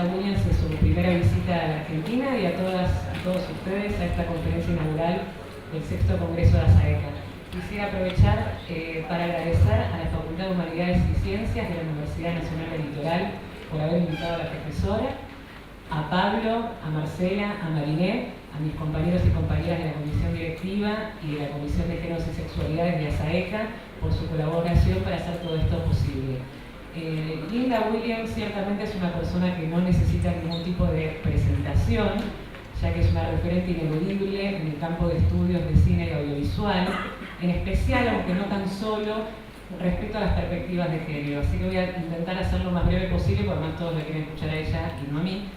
Linda Williams en su primera visita a la Argentina y a todos ustedes a esta conferencia inaugural del 6º Congreso de ASAECA. Quisiera aprovechar para agradecer a la Facultad de Humanidades y Ciencias de la Universidad Nacional del Litoral por haber invitado a la profesora, a Pablo, a Marcela, a Mariné, a mis compañeros y compañeras de la Comisión Directiva y de la Comisión de Géneros y Sexualidades de ASAECA por su colaboración para hacer todo esto posible. Linda Williams ciertamente es una persona que no necesita ningún tipo de presentación, ya que es una referente ineludible en el campo de estudios de cine y audiovisual, en especial, aunque no tan solo, respecto a las perspectivas de género. Así que voy a intentar hacerlo lo más breve posible, porque además todos la quieren escuchar a ella y no a mí.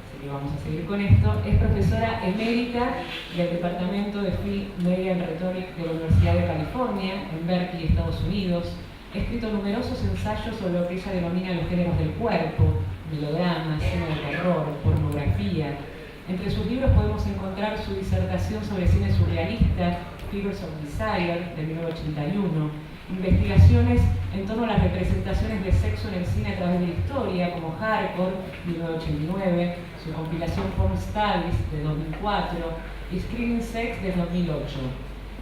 Así que vamos a seguir con esto. Es profesora emérita del Departamento de Film, Media and Rhetoric de la Universidad de California, en Berkeley, Estados Unidos. Ha escrito numerosos ensayos sobre lo que ella denomina los géneros del cuerpo, melodrama, cine de terror, pornografía. Entre sus libros podemos encontrar su disertación sobre cine surrealista, Figures of Desire, de 1981, investigaciones en torno a las representaciones de sexo en el cine a través de la historia, como Hardcore, 1989, su compilación Porn Studies, de 2004, y Screaming Sex, de 2008.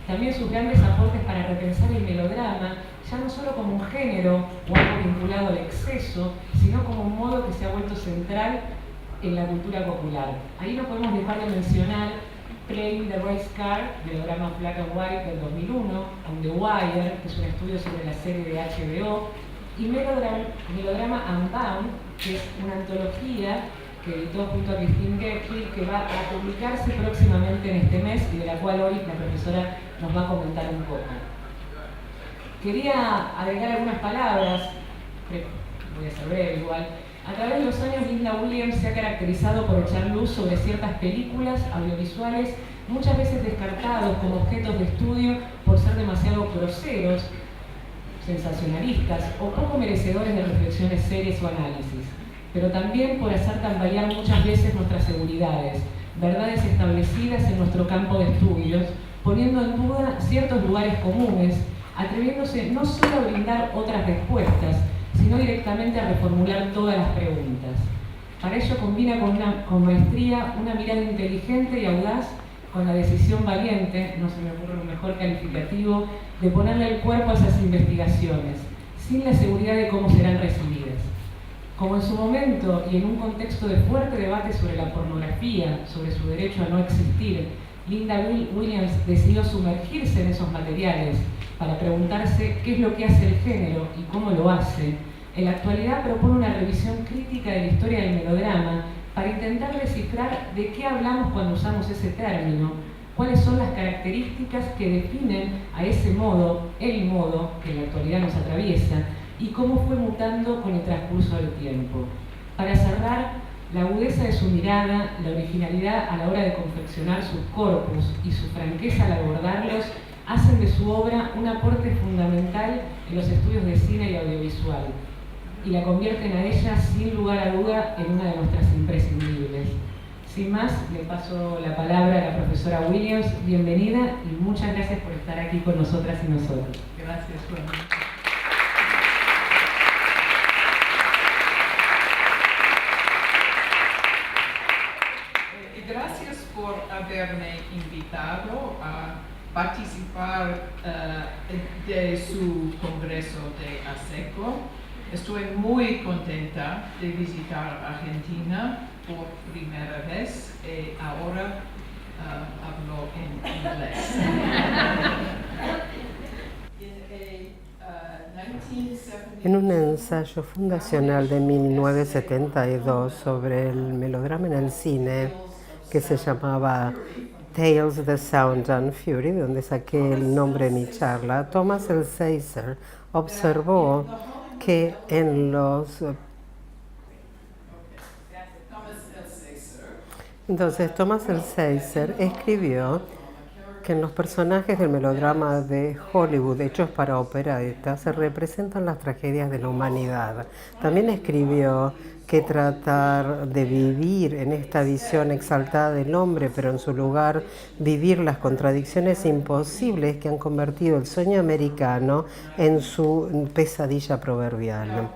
También sus grandes aportes para repensar el melodrama, ya no solo como un género o algo vinculado al exceso, sino como un modo que se ha vuelto central en la cultura popular. Ahí no podemos dejar de mencionar Playing the Race Car, melodrama Black and White del 2001, On the Wire, que es un estudio sobre la serie de HBO, y Melodrama Unbound, que es una antología que editó junto a Christine Goethe, que va a publicarse próximamente en este mes y de la cual hoy la profesora nos va a comentar un poco. Quería agregar algunas palabras, voy a ser breve igual. A través de los años, Linda Williams se ha caracterizado por echar luz sobre ciertas películas audiovisuales, muchas veces descartados como objetos de estudio por ser demasiado groseros, sensacionalistas o poco merecedores de reflexiones serias o análisis, pero también por hacer tambalear muchas veces nuestras seguridades, verdades establecidas en nuestro campo de estudios, poniendo en duda ciertos lugares comunes, atreviéndose no solo a brindar otras respuestas, sino directamente a reformular todas las preguntas. Para ello combina con maestría una mirada inteligente y audaz con la decisión valiente, no se me ocurre un mejor calificativo, de ponerle el cuerpo a esas investigaciones, sin la seguridad de cómo serán recibidas. Como en su momento y en un contexto de fuerte debate sobre la pornografía, sobre su derecho a no existir, Linda Williams decidió sumergirse en esos materiales para preguntarse qué es lo que hace el género y cómo lo hace. En la actualidad propone una revisión crítica de la historia del melodrama para intentar descifrar de qué hablamos cuando usamos ese término, cuáles son las características que definen a ese modo, el modo que en la actualidad nos atraviesa, y cómo fue mutando con el transcurso del tiempo. Para cerrar, la agudeza de su mirada, la originalidad a la hora de confeccionar sus corpus y su franqueza al abordarlos hacen de su obra un aporte fundamental en los estudios de cine y audiovisual y la convierten a ella, sin lugar a duda, en una de nuestras imprescindibles. Sin más, le paso la palabra a la profesora Williams. Bienvenida y muchas gracias por estar aquí con nosotras y nosotros. Gracias, Juan. Gracias por haberme invitado a participar de su congreso de ASECO. Estoy muy contenta de visitar Argentina por primera vez y ahora hablo en inglés. En un ensayo fundacional de 1972 sobre el melodrama en el cine, que se llamaba Tales, the Sound and Fury, de donde saqué el nombre de mi charla, Thomas Elsheiser observó que en los... Entonces, Thomas Elsheiser escribió que en los personajes del melodrama de Hollywood hechos para operetas se representan las tragedias de la humanidad. También escribió que tratar de vivir en esta visión exaltada del hombre, pero en su lugar vivir las contradicciones imposibles que han convertido el sueño americano en su pesadilla proverbial.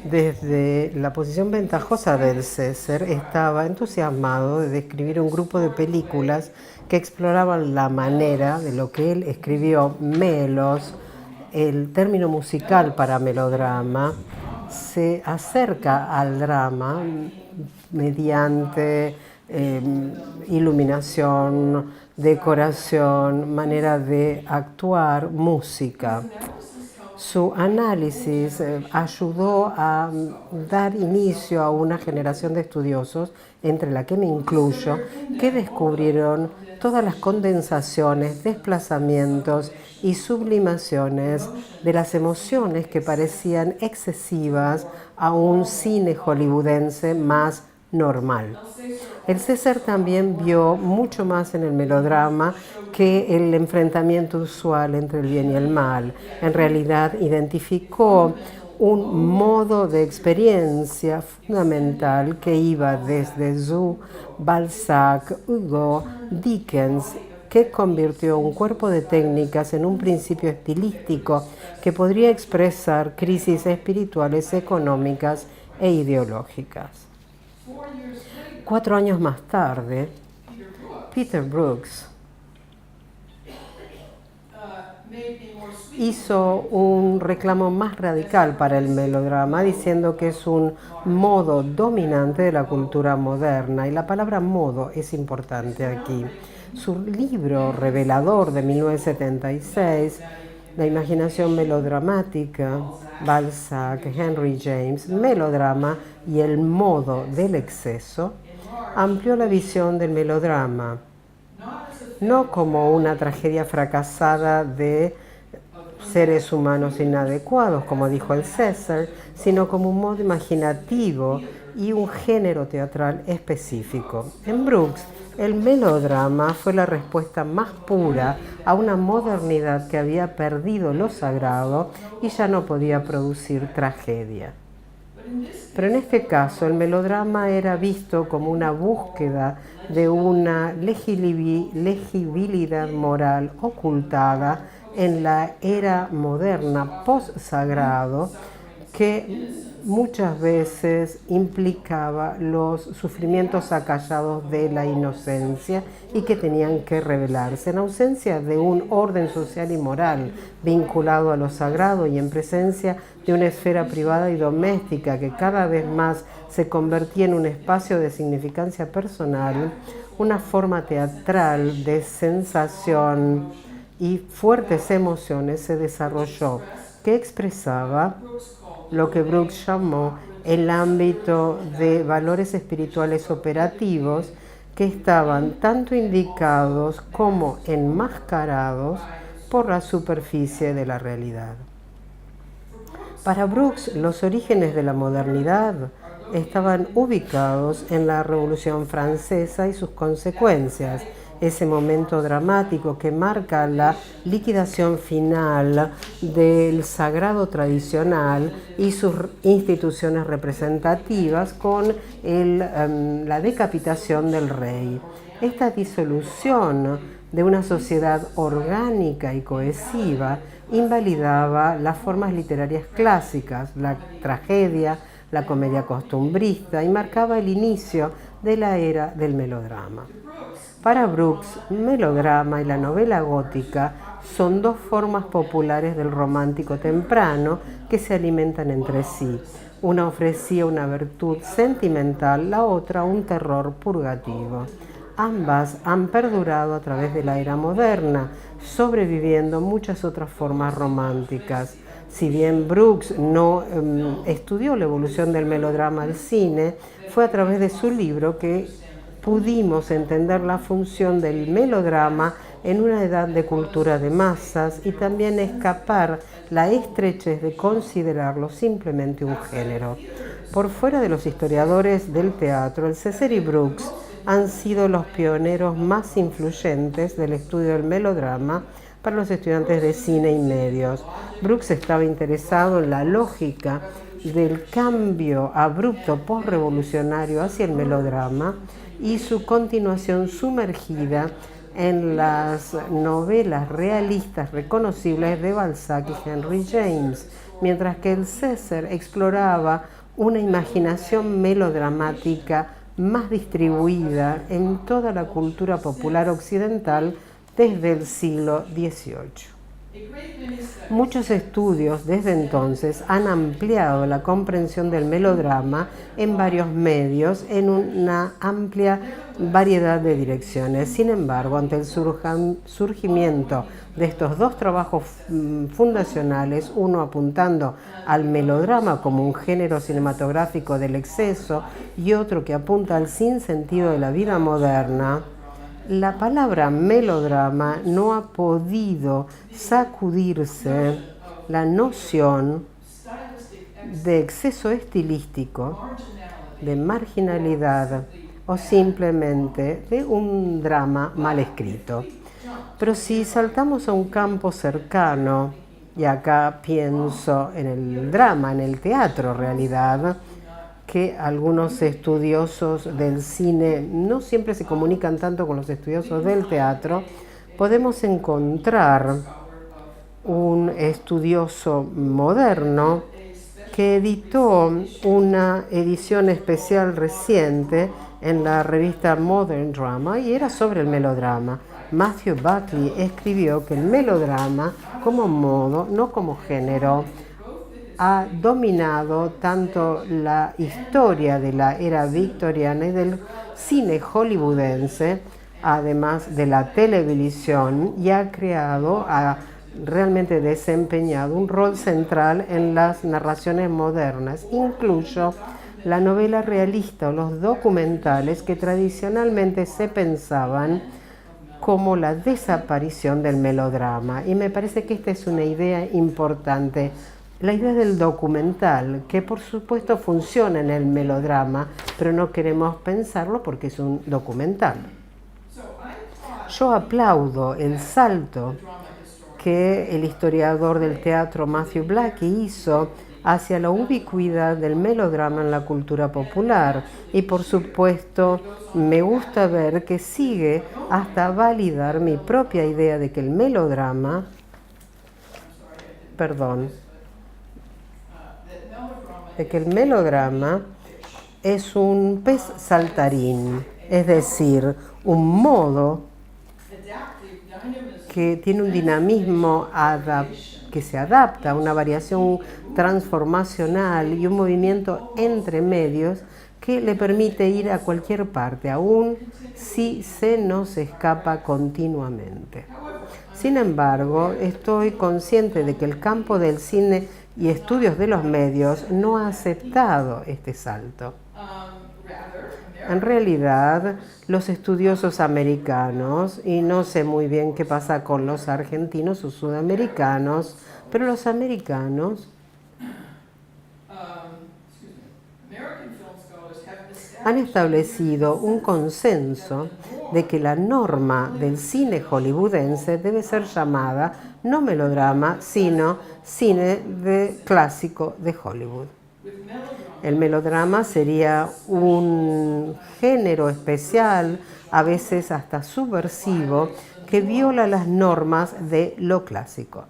Desde la posición ventajosa del César, estaba entusiasmado de describir un grupo de películas que exploraban la manera de lo que él escribió melos, el término musical para melodrama, se acerca al drama mediante iluminación, decoración, manera de actuar, música. Su análisis ayudó a dar inicio a una generación de estudiosos, entre la que me incluyo, que descubrieron todas las condensaciones, desplazamientos y sublimaciones de las emociones que parecían excesivas a un cine hollywoodense más normal. El César también vio mucho más en el melodrama que el enfrentamiento usual entre el bien y el mal. En realidad identificó un modo de experiencia fundamental que iba desde Zou, Balzac, Hugo, Dickens, que convirtió un cuerpo de técnicas en un principio estilístico que podría expresar crisis espirituales, económicas e ideológicas. 4 años más tarde, Peter Brooks hizo un reclamo más radical para el melodrama, diciendo que es un modo dominante de la cultura moderna, y la palabra modo es importante aquí. Su libro revelador de 1976, La imaginación melodramática, Balzac, Henry James, melodrama y el modo del exceso, amplió la visión del melodrama, no como una tragedia fracasada de seres humanos inadecuados, como dijo el César, sino como un modo imaginativo y un género teatral específico. En Brooks, el melodrama fue la respuesta más pura a una modernidad que había perdido lo sagrado y ya no podía producir tragedia. Pero en este caso, el melodrama era visto como una búsqueda de una legibilidad moral ocultada en la era moderna post-sagrado, que muchas veces implicaba los sufrimientos acallados de la inocencia y que tenían que revelarse. En ausencia de un orden social y moral vinculado a lo sagrado y en presencia de una esfera privada y doméstica que cada vez más se convertía en un espacio de significancia personal, una forma teatral de sensación y fuertes emociones se desarrolló, que expresaba lo que Brooks llamó el ámbito de valores espirituales operativos, que estaban tanto indicados como enmascarados por la superficie de la realidad. Para Brooks, los orígenes de la modernidad estaban ubicados en la Revolución Francesa y sus consecuencias, ese momento dramático que marca la liquidación final del sagrado tradicional y sus instituciones representativas con la decapitación del rey. Esta disolución de una sociedad orgánica y cohesiva invalidaba las formas literarias clásicas, la tragedia, la comedia costumbrista, y marcaba el inicio de la era del melodrama. Para Brooks, melodrama y la novela gótica son dos formas populares del romántico temprano que se alimentan entre sí. Una ofrecía una virtud sentimental, la otra un terror purgativo. Ambas han perdurado a través de la era moderna, sobreviviendo muchas otras formas románticas. Si bien Brooks no estudió la evolución del melodrama al cine, fue a través de su libro que pudimos entender la función del melodrama en una edad de cultura de masas y también escapar la estrechez de considerarlo simplemente un género. Por fuera de los historiadores del teatro, el César y Brooks han sido los pioneros más influyentes del estudio del melodrama para los estudiantes de cine y medios. Brooks estaba interesado en la lógica del cambio abrupto postrevolucionario hacia el melodrama y su continuación sumergida en las novelas realistas reconocibles de Balzac y Henry James, mientras que el César exploraba una imaginación melodramática más distribuida en toda la cultura popular occidental desde el siglo XVIII. Muchos estudios desde entonces han ampliado la comprensión del melodrama en varios medios en una amplia variedad de direcciones. Sin embargo, ante el surgimiento de estos dos trabajos fundacionales, uno apuntando al melodrama como un género cinematográfico del exceso y otro que apunta al sinsentido de la vida moderna, la palabra melodrama no ha podido sacudirse la noción de exceso estilístico, de marginalidad o simplemente de un drama mal escrito. Pero si saltamos a un campo cercano, y acá pienso en el drama, en el teatro en realidad, que algunos estudiosos del cine no siempre se comunican tanto con los estudiosos del teatro, podemos encontrar un estudioso moderno que editó una edición especial reciente en la revista Modern Drama y era sobre el melodrama. Matthew Buckley escribió que el melodrama como modo, no como género, ha dominado tanto la historia de la era victoriana y del cine hollywoodense, además de la televisión, y ha realmente desempeñado un rol central en las narraciones modernas. Incluso la novela realista o los documentales que tradicionalmente se pensaban como la desaparición del melodrama. Y me parece que esta es una idea importante. La idea del documental, que por supuesto funciona en el melodrama, pero no queremos pensarlo porque es un documental. Yo aplaudo el salto que el historiador del teatro Matthew Buckley hizo hacia la ubicuidad del melodrama en la cultura popular y por supuesto me gusta ver que sigue hasta validar mi propia idea de que el melodrama, es un pez saltarín, es decir, un modo que tiene un dinamismo que se adapta a una variación transformacional y un movimiento entre medios que le permite ir a cualquier parte, aun si se nos escapa continuamente. Sin embargo, estoy consciente de que el campo del cine y estudios de los medios no ha aceptado este salto. En realidad, los estudiosos americanos, y no sé muy bien qué pasa con los argentinos o sudamericanos, pero los americanos han establecido un consenso de que la norma del cine hollywoodense debe ser llamada no melodrama, sino cine clásico de Hollywood. El melodrama sería un género especial, a veces hasta subversivo, que viola las normas de lo clásico.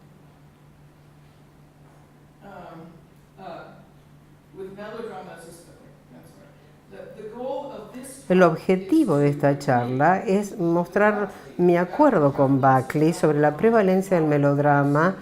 El objetivo de esta charla es mostrar mi acuerdo con Buckley sobre la prevalencia del melodrama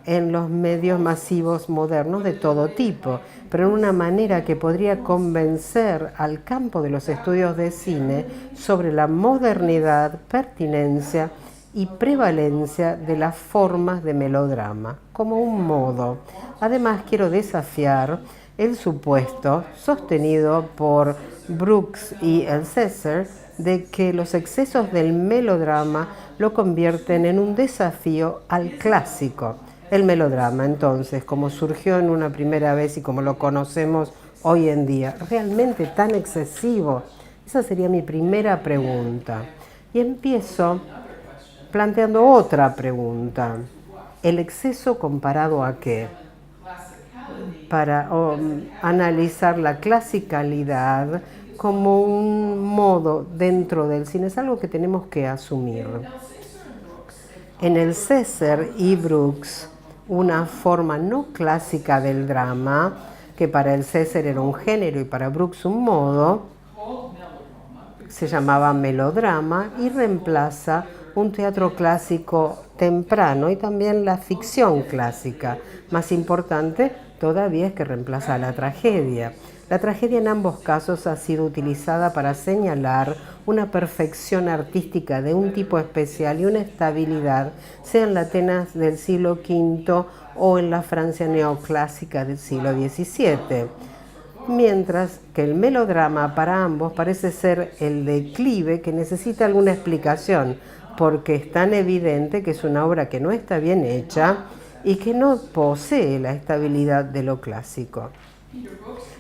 en los medios masivos modernos de todo tipo, pero en una manera que podría convencer al campo de los estudios de cine sobre la modernidad, pertinencia y prevalencia de las formas de melodrama, como un modo. Además, quiero desafiar el supuesto, sostenido por Brooks y el César, de que los excesos del melodrama lo convierten en un desafío al clásico. El melodrama, entonces, como surgió en una primera vez y como lo conocemos hoy en día, ¿realmente tan excesivo? Esa sería mi primera pregunta. Y empiezo planteando otra pregunta. ¿El exceso comparado a qué? Para analizar la clasicalidad como un modo dentro del cine, es algo que tenemos que asumir. En el César y Brooks, una forma no clásica del drama, que para el César era un género y para Brooks un modo, se llamaba melodrama y reemplaza un teatro clásico temprano y también la ficción clásica. Más importante todavía es que reemplaza a la tragedia. La tragedia en ambos casos ha sido utilizada para señalar una perfección artística de un tipo especial y una estabilidad, sea en la Atenas del siglo V o en la Francia neoclásica del siglo XVII. Mientras que el melodrama para ambos parece ser el declive que necesita alguna explicación, porque es tan evidente que es una obra que no está bien hecha y que no posee la estabilidad de lo clásico.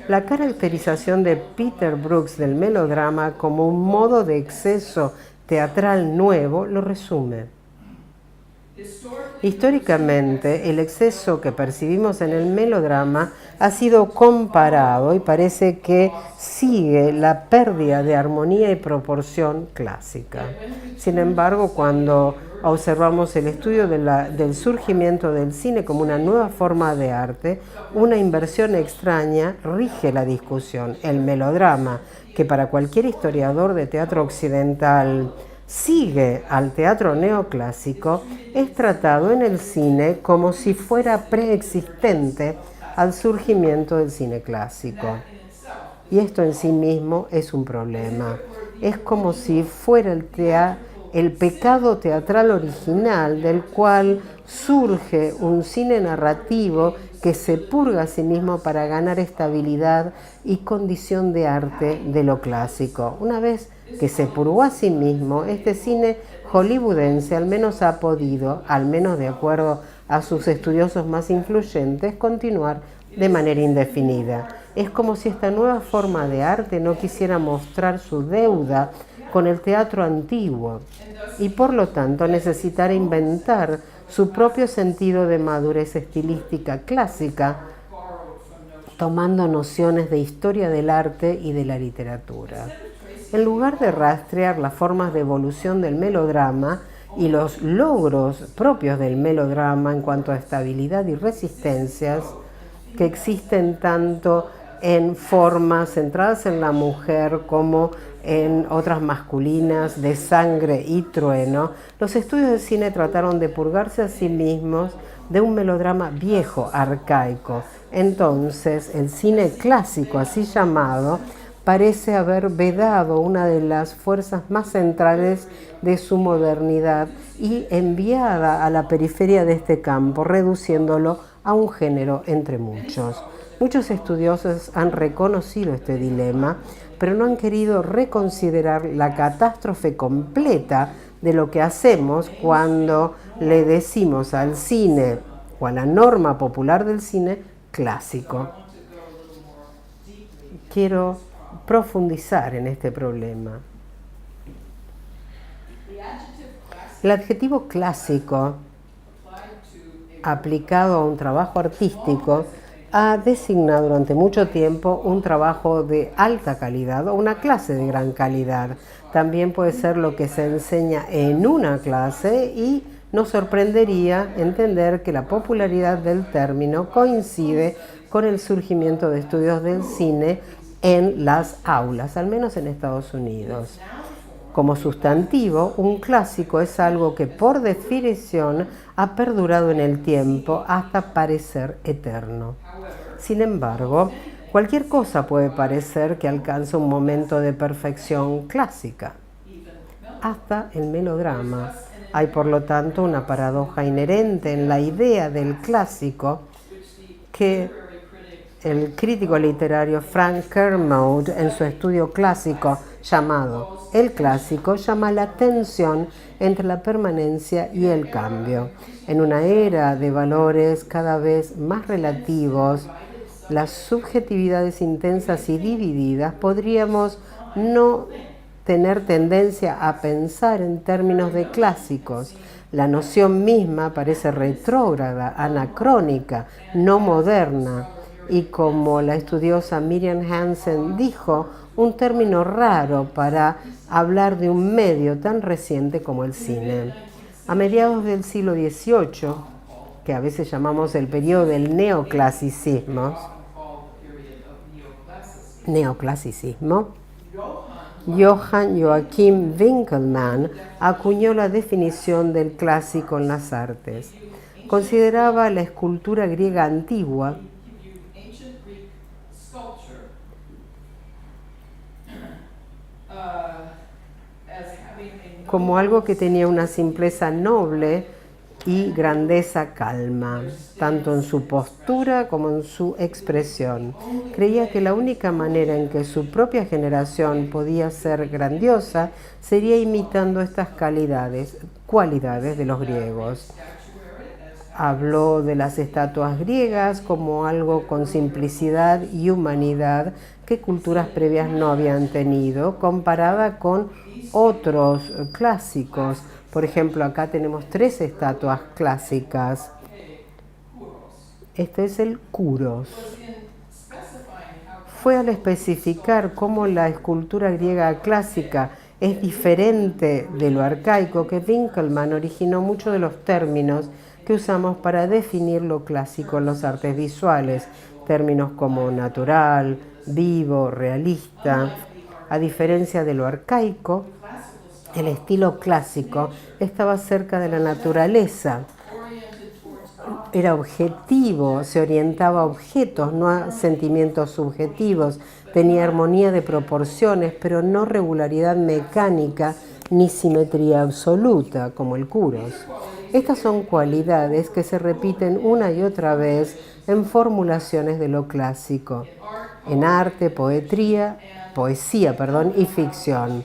La caracterización de Peter Brooks del melodrama como un modo de exceso teatral nuevo lo resume. Históricamente, el exceso que percibimos en el melodrama ha sido comparado y parece que sigue la pérdida de armonía y proporción clásica. Sin embargo, cuando observamos el estudio del surgimiento del cine como una nueva forma de arte, una inversión extraña rige la discusión. El melodrama, que para cualquier historiador de teatro occidental sigue al teatro neoclásico, es tratado en el cine como si fuera preexistente al surgimiento del cine clásico. Y esto en sí mismo es un problema. Es como si fuera el pecado teatral original del cual surge un cine narrativo que se purga a sí mismo para ganar estabilidad y condición de arte de lo clásico. Una vez que se purgó a sí mismo, este cine hollywoodense al menos ha podido, al menos de acuerdo a sus estudiosos más influyentes, continuar de manera indefinida. Es como si esta nueva forma de arte no quisiera mostrar su deuda con el teatro antiguo y por lo tanto necesitara inventar su propio sentido de madurez estilística clásica, tomando nociones de historia del arte y de la literatura. En lugar de rastrear las formas de evolución del melodrama y los logros propios del melodrama en cuanto a estabilidad y resistencias, que existen tanto en formas centradas en la mujer como en otras masculinas de sangre y trueno, los estudios de cine trataron de purgarse a sí mismos de un melodrama viejo, arcaico. Entonces, el cine clásico, así llamado, parece haber vedado una de las fuerzas más centrales de su modernidad y enviada a la periferia de este campo, reduciéndolo a un género entre muchos. Muchos estudiosos han reconocido este dilema, pero no han querido reconsiderar la catástrofe completa de lo que hacemos cuando le decimos al cine o a la norma popular del cine clásico. Quiero profundizar en este problema. El adjetivo clásico aplicado a un trabajo artístico ha designado durante mucho tiempo un trabajo de alta calidad o una clase de gran calidad. También puede ser lo que se enseña en una clase y nos sorprendería entender que la popularidad del término coincide con el surgimiento de estudios del cine en las aulas, al menos en Estados Unidos. Como sustantivo, un clásico es algo que por definición ha perdurado en el tiempo hasta parecer eterno. Sin embargo, cualquier cosa puede parecer que alcanza un momento de perfección clásica, hasta el melodrama. Hay por lo tanto una paradoja inherente en la idea del clásico que el crítico literario Frank Kermode, en su estudio clásico llamado El Clásico, llama la tensión entre la permanencia y el cambio. En una era de valores cada vez más relativos, las subjetividades intensas y divididas, podríamos no tener tendencia a pensar en términos de clásicos. La noción misma parece retrógrada, anacrónica, no moderna. Y como la estudiosa Miriam Hansen dijo, un término raro para hablar de un medio tan reciente como el cine. A mediados del siglo XVIII, que a veces llamamos el periodo del neoclasicismo, Johann Joachim Winckelmann acuñó la definición del clásico en las artes. Consideraba la escultura griega antigua como algo que tenía una simpleza noble y grandeza calma, tanto en su postura como en su expresión. Creía que la única manera en que su propia generación podía ser grandiosa sería imitando estas cualidades de los griegos. Habló de las estatuas griegas como algo con simplicidad y humanidad que culturas previas no habían tenido, comparada con otros clásicos. Por ejemplo, acá tenemos 3 estatuas clásicas. Este es el Kouros. Fue al especificar cómo la escultura griega clásica es diferente de lo arcaico que Winckelmann originó muchos de los términos que usamos para definir lo clásico en las artes visuales, términos como natural, vivo, realista. A diferencia de lo arcaico, el estilo clásico estaba cerca de la naturaleza. Era objetivo, se orientaba a objetos, no a sentimientos subjetivos. Tenía armonía de proporciones, pero no regularidad mecánica ni simetría absoluta, como el Kouros. Estas son cualidades que se repiten una y otra vez en formulaciones de lo clásico, en arte, poesía, y ficción.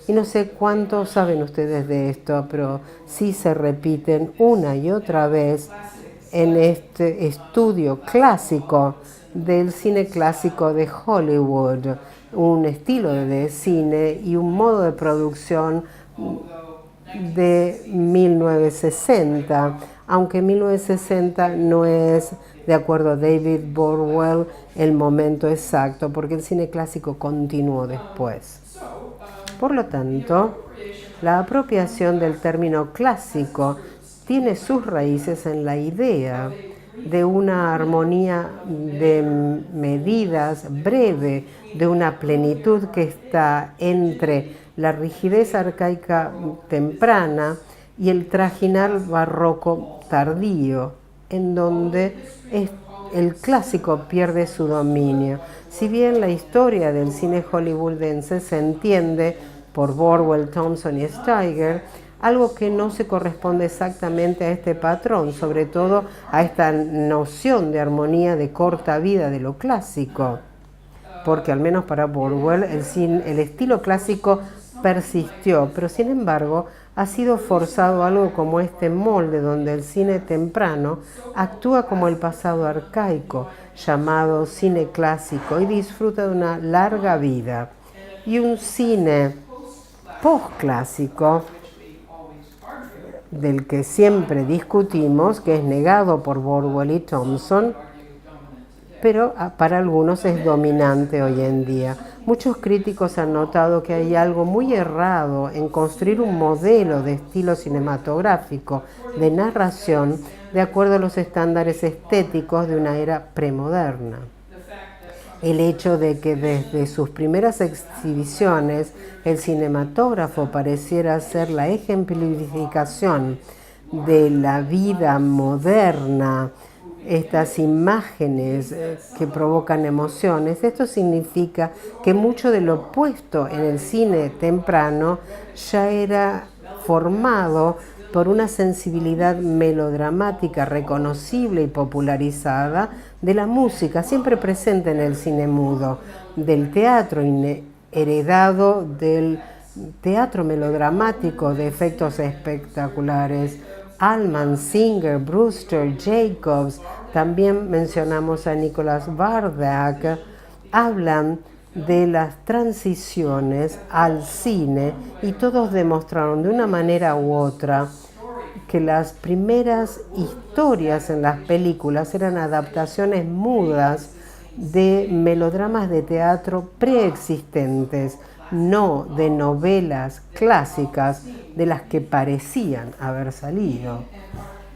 Y no sé cuánto saben ustedes de esto, pero sí se repiten una y otra vez en este estudio clásico del cine clásico de Hollywood, un estilo de cine y un modo de producción de 1960, aunque 1960 no es, de acuerdo a David Borwell, el momento exacto, porque el cine clásico continuó después. Por lo tanto, la apropiación del término clásico tiene sus raíces en la idea de una armonía de medidas breve, de una plenitud que está entre la rigidez arcaica temprana y el trajinar barroco tardío, en donde el clásico pierde su dominio. Si bien la historia del cine hollywoodense se entiende por Borwell, Thompson y Steiger, algo que no se corresponde exactamente a este patrón, sobre todo a esta noción de armonía de corta vida de lo clásico, porque al menos para Borwell el estilo clásico persistió, pero sin embargo ha sido forzado algo como este molde donde el cine temprano actúa como el pasado arcaico, llamado cine clásico, y disfruta de una larga vida, y un cine postclásico del que siempre discutimos, que es negado por Borwell y Thompson, pero para algunos es dominante hoy en día. Muchos críticos han notado que hay algo muy errado en construir un modelo de estilo cinematográfico de narración de acuerdo a los estándares estéticos de una era premoderna. El hecho de que desde sus primeras exhibiciones el cinematógrafo pareciera ser la ejemplificación de la vida moderna, estas imágenes que provocan emociones, esto significa que mucho de lo puesto en el cine temprano ya era formado por una sensibilidad melodramática reconocible y popularizada de la música, siempre presente en el cine mudo, del teatro heredado del teatro melodramático de efectos espectaculares. Allman, Singer, Brewster, Jacobs, también mencionamos a Nicholas Bardack, hablan de las transiciones al cine y todos demostraron de una manera u otra que las primeras historias en las películas eran adaptaciones mudas de melodramas de teatro preexistentes, no de novelas clásicas de las que parecían haber salido.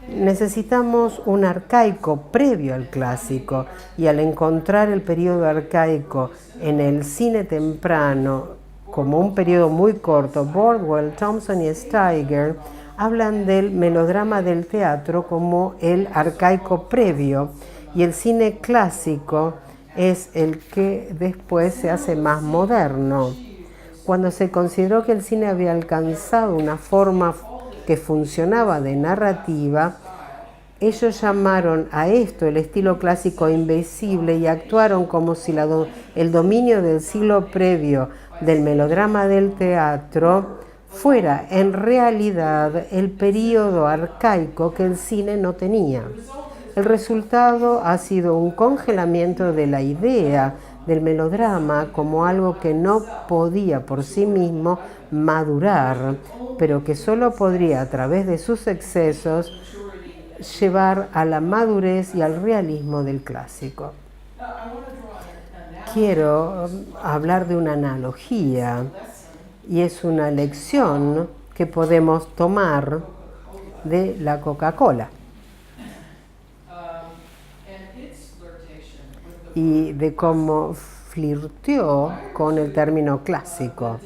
Necesitamos un arcaico previo al clásico, y al encontrar el periodo arcaico en el cine temprano como un periodo muy corto, Bordwell, Thompson y Steiger hablan del melodrama del teatro como el arcaico previo, y el cine clásico es el que después se hace más moderno. Cuando se consideró que el cine había alcanzado una forma que funcionaba de narrativa, ellos llamaron a esto el estilo clásico invisible y actuaron como si el dominio del siglo previo del melodrama del teatro fuera en realidad el período arcaico que el cine no tenía. El resultado ha sido un congelamiento de la idea del melodrama como algo que no podía por sí mismo madurar, pero que solo podría, a través de sus excesos, llevar a la madurez y al realismo del clásico. Quiero hablar de una analogía, y es una lección que podemos tomar de la Coca-Cola y de cómo flirteó con el término clásico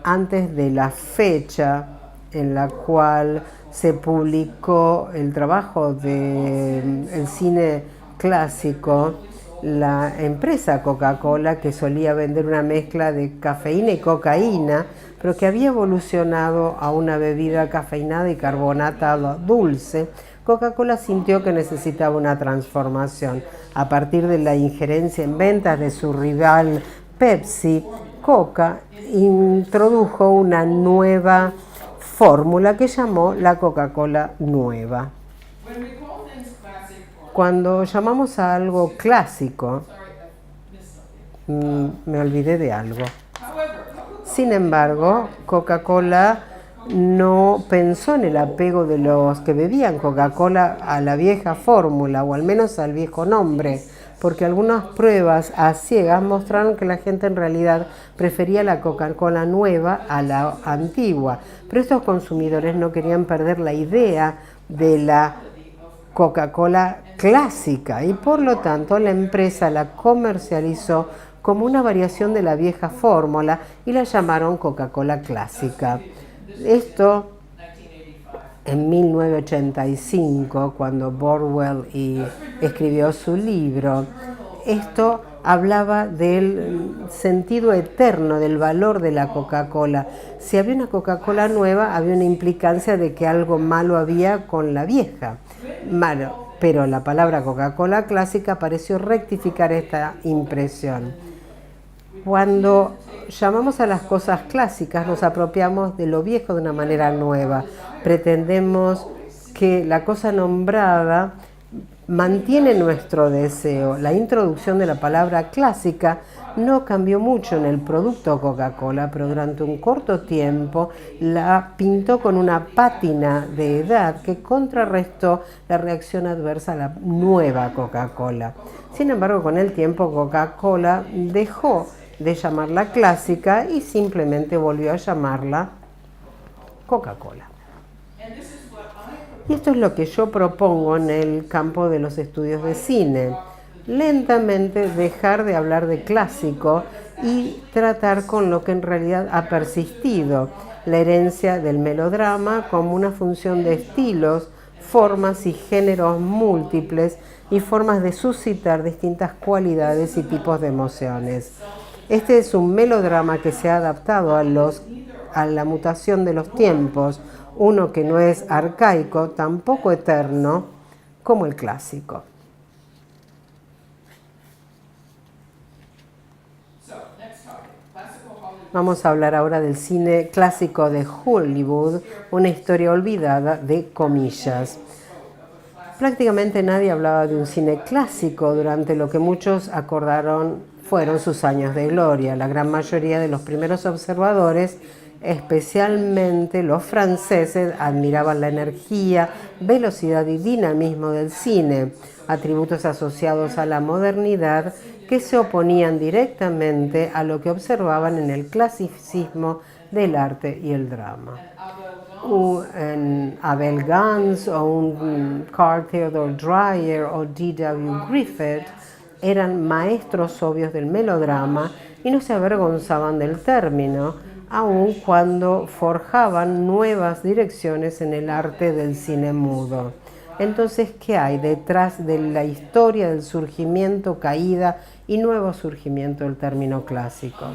antes de la fecha en la cual se publicó el trabajo del cine clásico. La empresa Coca-Cola, que solía vender una mezcla de cafeína y cocaína, pero que había evolucionado a una bebida cafeinada y carbonatada dulce, Coca-Cola sintió que necesitaba una transformación. A partir de la injerencia en ventas de su rival Pepsi, Coca introdujo una nueva fórmula que llamó la Coca-Cola Nueva. Cuando llamamos a algo clásico, me olvidé de algo. Sin embargo, Coca-Cola no pensó en el apego de los que bebían Coca-Cola a la vieja fórmula, o al menos al viejo nombre, porque algunas pruebas a ciegas mostraron que la gente en realidad prefería la Coca-Cola nueva a la antigua. Pero estos consumidores no querían perder la idea de la Coca-Cola clásica, y por lo tanto la empresa la comercializó como una variación de la vieja fórmula y la llamaron Coca-Cola clásica. Esto en 1985, cuando Bordwell escribió su libro. Esto hablaba del sentido eterno, del valor de la Coca-Cola. Si había una Coca-Cola nueva, había una implicancia de que algo malo había con la vieja. Malo, pero la palabra Coca-Cola clásica pareció rectificar esta impresión. Cuando llamamos a las cosas clásicas, nos apropiamos de lo viejo de una manera nueva. Pretendemos que la cosa nombrada mantiene nuestro deseo. La introducción de la palabra clásica no cambió mucho en el producto Coca-Cola, pero durante un corto tiempo la pintó con una pátina de edad que contrarrestó la reacción adversa a la nueva Coca-Cola. Sin embargo, con el tiempo Coca-Cola dejó de llamarla clásica y simplemente volvió a llamarla Coca-Cola. Y esto es lo que yo propongo en el campo de los estudios de cine. Lentamente dejar de hablar de clásico y tratar con lo que en realidad ha persistido, la herencia del melodrama como una función de estilos, formas y géneros múltiples y formas de suscitar distintas cualidades y tipos de emociones. Este es un melodrama que se ha adaptado a la mutación de los tiempos, uno que no es arcaico, tampoco eterno, como el clásico. Vamos a hablar ahora del cine clásico de Hollywood, una historia olvidada de comillas. Prácticamente nadie hablaba de un cine clásico durante lo que muchos acordaron fueron sus años de gloria. La gran mayoría de los primeros observadores Especialmente los franceses admiraban la energía, velocidad y dinamismo del cine, atributos asociados a la modernidad que se oponían directamente a lo que observaban en el clasicismo del arte y el drama. Un Abel Gance o un Carl Theodor Dreyer o D.W. Griffith eran maestros obvios del melodrama y no se avergonzaban del término, aun cuando forjaban nuevas direcciones en el arte del cine mudo. Entonces, ¿qué hay detrás de la historia del surgimiento, caída y nuevo surgimiento del término clásico?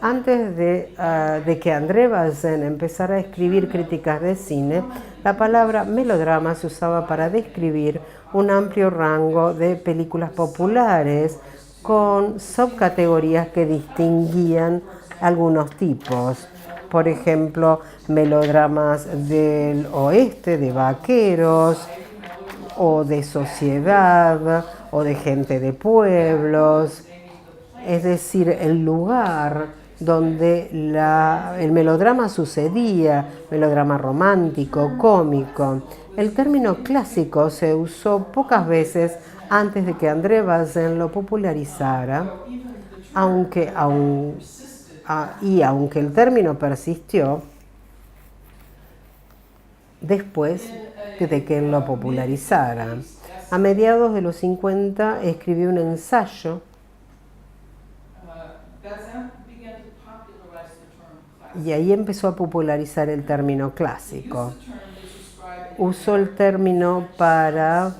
Antes de que André Bazin empezara a escribir críticas de cine, la palabra melodrama se usaba para describir un amplio rango de películas populares con subcategorías que distinguían algunos tipos. Por ejemplo, melodramas del oeste, de vaqueros, o de sociedad, o de gente de pueblos. Es decir, el lugar donde el melodrama sucedía, melodrama romántico, cómico. El término clásico se usó pocas veces antes de que André Bazin lo popularizara, aunque el término persistió después de que él lo popularizara. A mediados de los 50 escribió un ensayo y ahí empezó a popularizar el término clásico. Usó el término para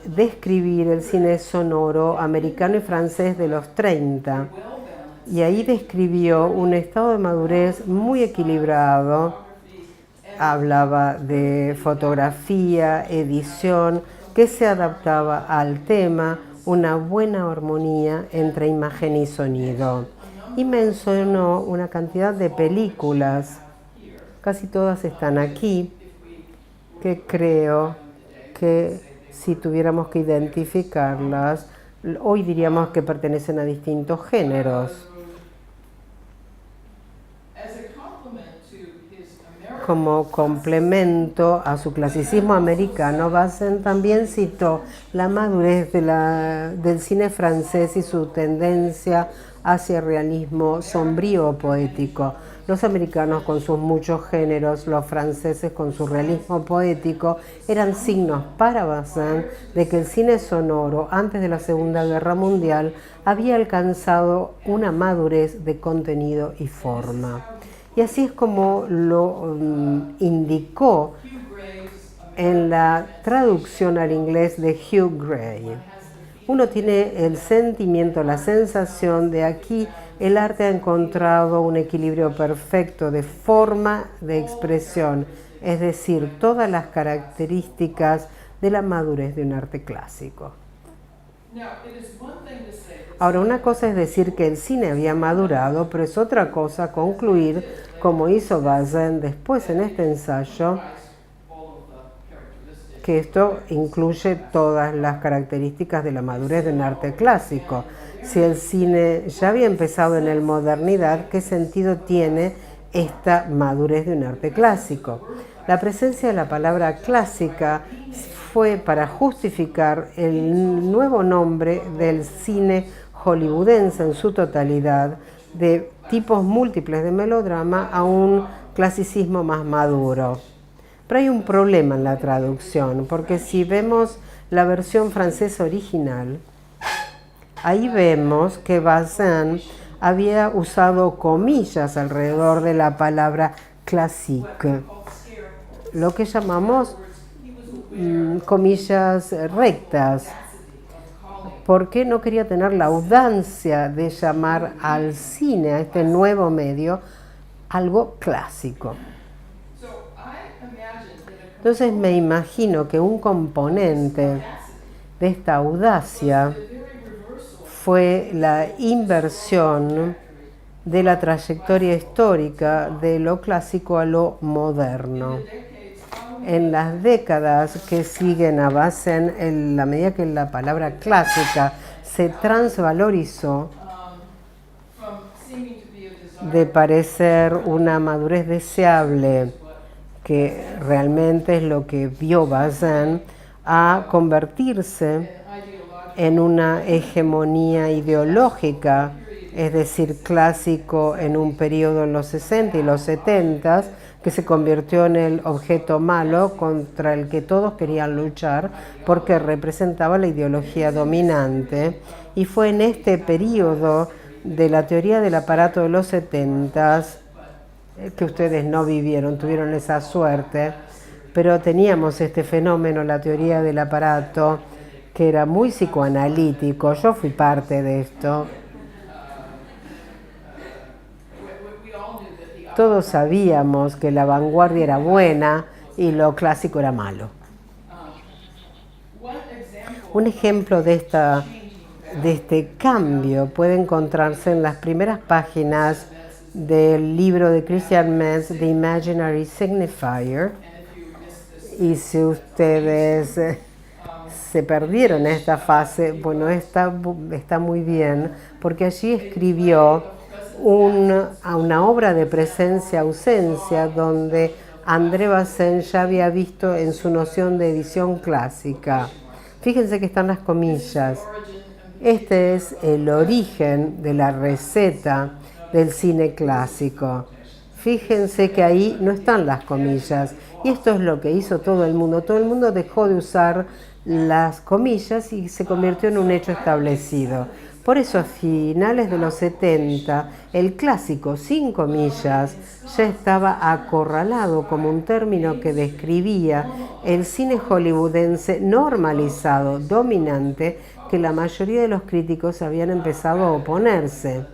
describir el cine sonoro americano y francés de los 30. Y ahí describió un estado de madurez muy equilibrado. Hablaba de fotografía, edición, que se adaptaba al tema, una buena armonía entre imagen y sonido. Y mencionó una cantidad de películas, casi todas están aquí, que creo que si tuviéramos que identificarlas, hoy diríamos que pertenecen a distintos géneros. Como complemento a su clasicismo americano, Bazin también citó la madurez del cine francés y su tendencia hacia el realismo sombrío o poético. Los americanos con sus muchos géneros, los franceses con su realismo poético, eran signos para Bazin de que el cine sonoro antes de la Segunda Guerra Mundial había alcanzado una madurez de contenido y forma. Y así es como lo indicó en la traducción al inglés de Hugh Gray. Uno tiene el sentimiento, la sensación de aquí el arte ha encontrado un equilibrio perfecto de forma, de expresión, es decir, todas las características de la madurez de un arte clásico. Ahora, una cosa es decir que el cine había madurado, pero es otra cosa concluir, como hizo Bazin después en este ensayo, que esto incluye todas las características de la madurez de un arte clásico. Si el cine ya había empezado en la modernidad, ¿qué sentido tiene esta madurez de un arte clásico? La presencia de la palabra clásica fue para justificar el nuevo nombre del cine hollywoodense en su totalidad, de tipos múltiples de melodrama a un clasicismo más maduro. Pero hay un problema en la traducción, porque si vemos la versión francesa original, ahí vemos que Bazin había usado comillas alrededor de la palabra classique, lo que llamamos comillas rectas, porque no quería tener la audacia de llamar al cine, a este nuevo medio, algo clásico. Entonces me imagino que un componente de esta audacia fue la inversión de la trayectoria histórica de lo clásico a lo moderno. En las décadas que siguen a Bazin, en la medida que la palabra clásica se transvalorizó de parecer una madurez deseable, que realmente es lo que vio Bazin, a convertirse en una hegemonía ideológica, es decir, clásico en un periodo en los 60 y los 70, que se convirtió en el objeto malo contra el que todos querían luchar porque representaba la ideología dominante. Y fue en este periodo de la teoría del aparato de los 70 que ustedes no vivieron, tuvieron esa suerte, pero teníamos este fenómeno, la teoría del aparato, que era muy psicoanalítico. Yo fui parte de esto. Todos sabíamos que la vanguardia era buena y lo clásico era malo. Un ejemplo de este cambio puede encontrarse en las primeras páginas del libro de Christian Metz, The Imaginary Signifier. Y si ustedes se perdieron esta fase, bueno, está muy bien, porque allí escribió una obra de presencia-ausencia donde André Bazin ya había visto en su noción de edición clásica. Fíjense que están las comillas. Este es el origen de la receta del cine clásico. Fíjense que ahí no están las comillas. Y esto es lo que hizo todo el mundo. Todo el mundo dejó de usar las comillas y se convirtió en un hecho establecido. Por eso a finales de los 70, el clásico sin comillas ya estaba acorralado como un término que describía el cine hollywoodense normalizado, dominante, que la mayoría de los críticos habían empezado a oponerse,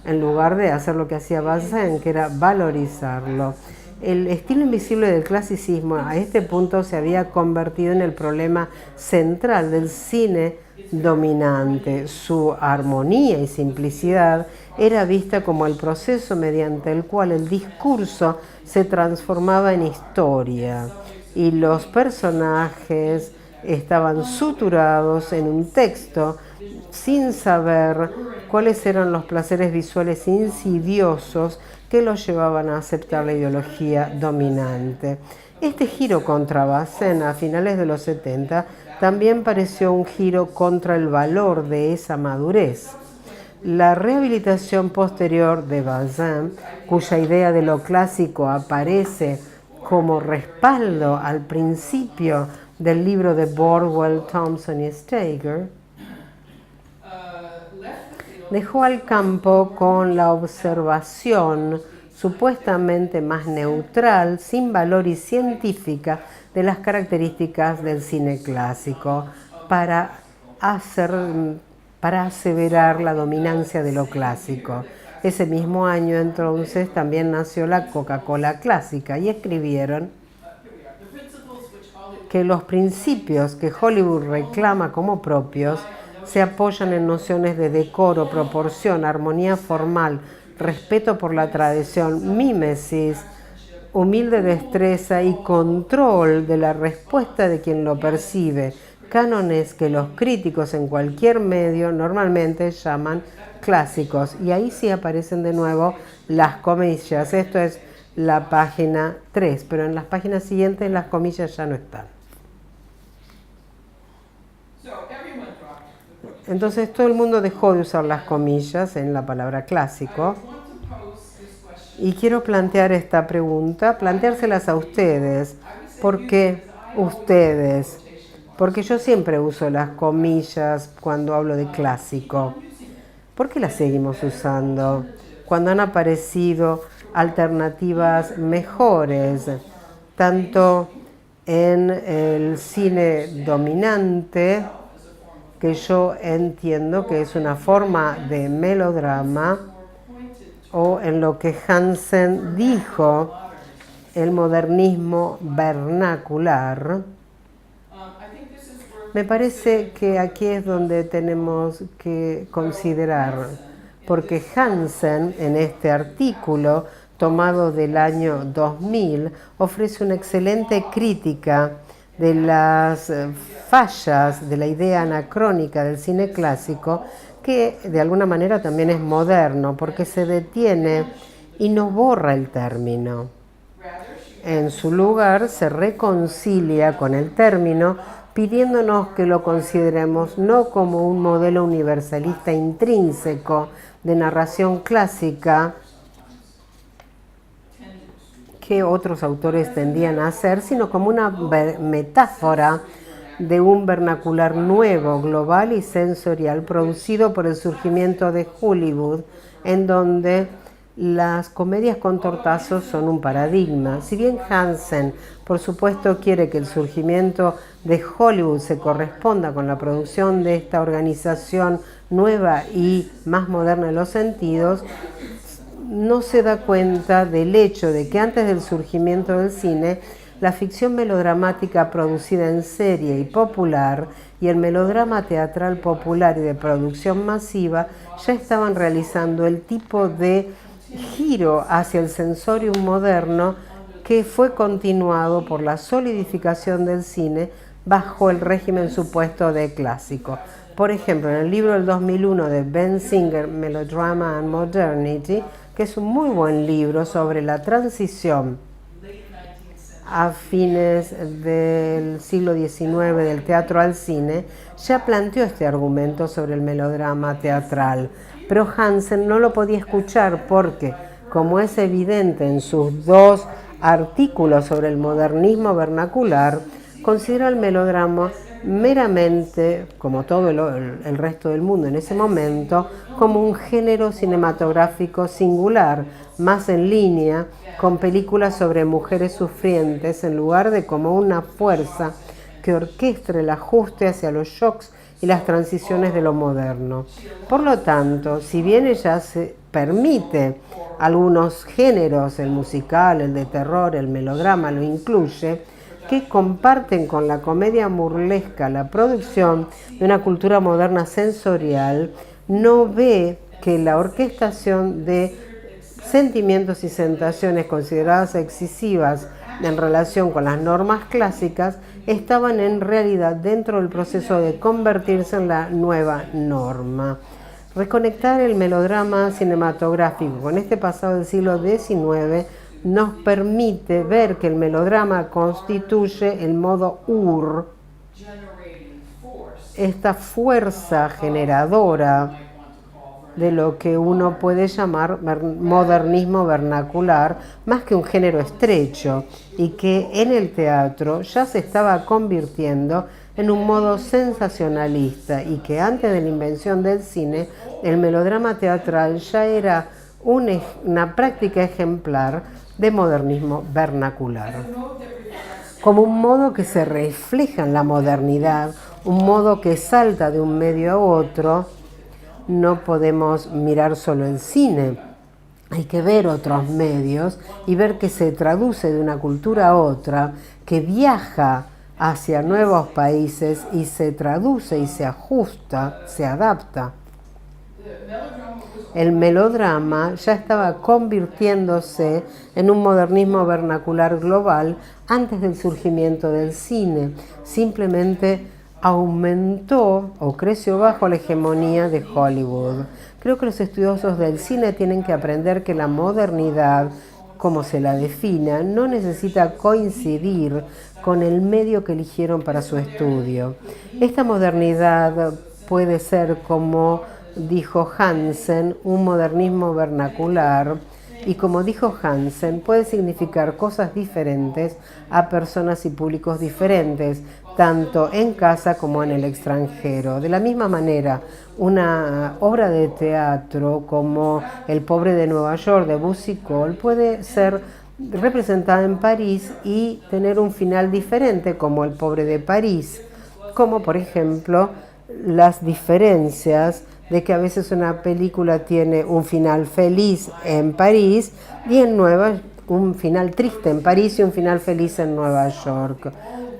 en lugar de hacer lo que hacía Bazin, que era valorizarlo. El estilo invisible del clasicismo a este punto se había convertido en el problema central del cine dominante. Su armonía y simplicidad era vista como el proceso mediante el cual el discurso se transformaba en historia y los personajes estaban suturados en un texto sin saber cuáles eran los placeres visuales insidiosos que los llevaban a aceptar la ideología dominante. Este giro contra Bazin a finales de los 70 también pareció un giro contra el valor de esa madurez. La rehabilitación posterior de Bazin, cuya idea de lo clásico aparece como respaldo al principio del libro de Bordwell, Thompson y Steiger, dejó al campo con la observación supuestamente más neutral, sin valor y científica de las características del cine clásico para aseverar la dominancia de lo clásico. Ese mismo año entonces también nació la Coca-Cola clásica y escribieron que los principios que Hollywood reclama como propios se apoyan en nociones de decoro, proporción, armonía formal, respeto por la tradición, mímesis, humilde destreza y control de la respuesta de quien lo percibe, cánones que los críticos en cualquier medio normalmente llaman clásicos. Y ahí sí aparecen de nuevo las comillas. Esto es la página 3, pero en las páginas siguientes las comillas ya no están. Entonces todo el mundo dejó de usar las comillas en la palabra clásico. Y quiero plantear esta pregunta, planteárselas a ustedes. ¿Por qué ustedes? Porque yo siempre uso las comillas cuando hablo de clásico. ¿Por qué las seguimos usando? Cuando han aparecido alternativas mejores, tanto en el cine dominante, que yo entiendo que es una forma de melodrama, o en lo que Hansen dijo, el modernismo vernacular. Me parece que aquí es donde tenemos que considerar, porque Hansen en este artículo tomado del año 2000 ofrece una excelente crítica de las fallas de la idea anacrónica del cine clásico, que de alguna manera también es moderno, porque se detiene y no borra el término. En su lugar, se reconcilia con el término, pidiéndonos que lo consideremos no como un modelo universalista intrínseco de narración clásica que otros autores tendían a hacer, sino como una metáfora de un vernacular nuevo, global y sensorial, producido por el surgimiento de Hollywood, en donde las comedias con tortazos son un paradigma. Si bien Hansen, por supuesto, quiere que el surgimiento de Hollywood se corresponda con la producción de esta organización nueva y más moderna en los sentidos, no se da cuenta del hecho de que antes del surgimiento del cine, la ficción melodramática producida en serie y popular y el melodrama teatral popular y de producción masiva ya estaban realizando el tipo de giro hacia el sensorium moderno que fue continuado por la solidificación del cine bajo el régimen supuesto de clásico. Por ejemplo, en el libro del 2001 de Ben Singer, Melodrama and Modernity, que es un muy buen libro sobre la transición a fines del siglo XIX del teatro al cine, ya planteó este argumento sobre el melodrama teatral, pero Hansen no lo podía escuchar porque, como es evidente en sus dos artículos sobre el modernismo vernacular, considera el melodrama meramente, como todo el resto del mundo en ese momento, como un género cinematográfico singular, más en línea con películas sobre mujeres sufrientes, en lugar de como una fuerza que orquestre el ajuste hacia los shocks y las transiciones de lo moderno. Por lo tanto, si bien ella se permite algunos géneros, el musical, el de terror, el melodrama, lo incluye, que comparten con la comedia burlesca la producción de una cultura moderna sensorial, no ve que la orquestación de sentimientos y sensaciones consideradas excesivas en relación con las normas clásicas estaban en realidad dentro del proceso de convertirse en la nueva norma. Reconectar el melodrama cinematográfico con este pasado del siglo XIX nos permite ver que el melodrama constituye el modo UR, esta fuerza generadora de lo que uno puede llamar modernismo vernacular, más que un género estrecho, y que en el teatro ya se estaba convirtiendo en un modo sensacionalista, y que antes de la invención del cine, el melodrama teatral ya era una práctica ejemplar de modernismo vernacular. Como un modo que se refleja en la modernidad, un modo que salta de un medio a otro, no podemos mirar solo el cine, hay que ver otros medios y ver que se traduce de una cultura a otra, que viaja hacia nuevos países y se traduce y se ajusta, se adapta. El melodrama ya estaba convirtiéndose en un modernismo vernacular global antes del surgimiento del cine. Simplemente aumentó o creció bajo la hegemonía de Hollywood. Creo que los estudiosos del cine tienen que aprender que la modernidad, como se la defina, no necesita coincidir con el medio que eligieron para su estudio. Esta modernidad puede ser, como dijo Hansen, un modernismo vernacular, y como dijo Hansen, puede significar cosas diferentes a personas y públicos diferentes, tanto en casa como en el extranjero. De la misma manera, una obra de teatro como El pobre de Nueva York de Boucicault puede ser representada en París y tener un final diferente como El pobre de París, como por ejemplo las diferencias de que a veces una película tiene un final feliz en París y un final triste en París y un final feliz en Nueva York.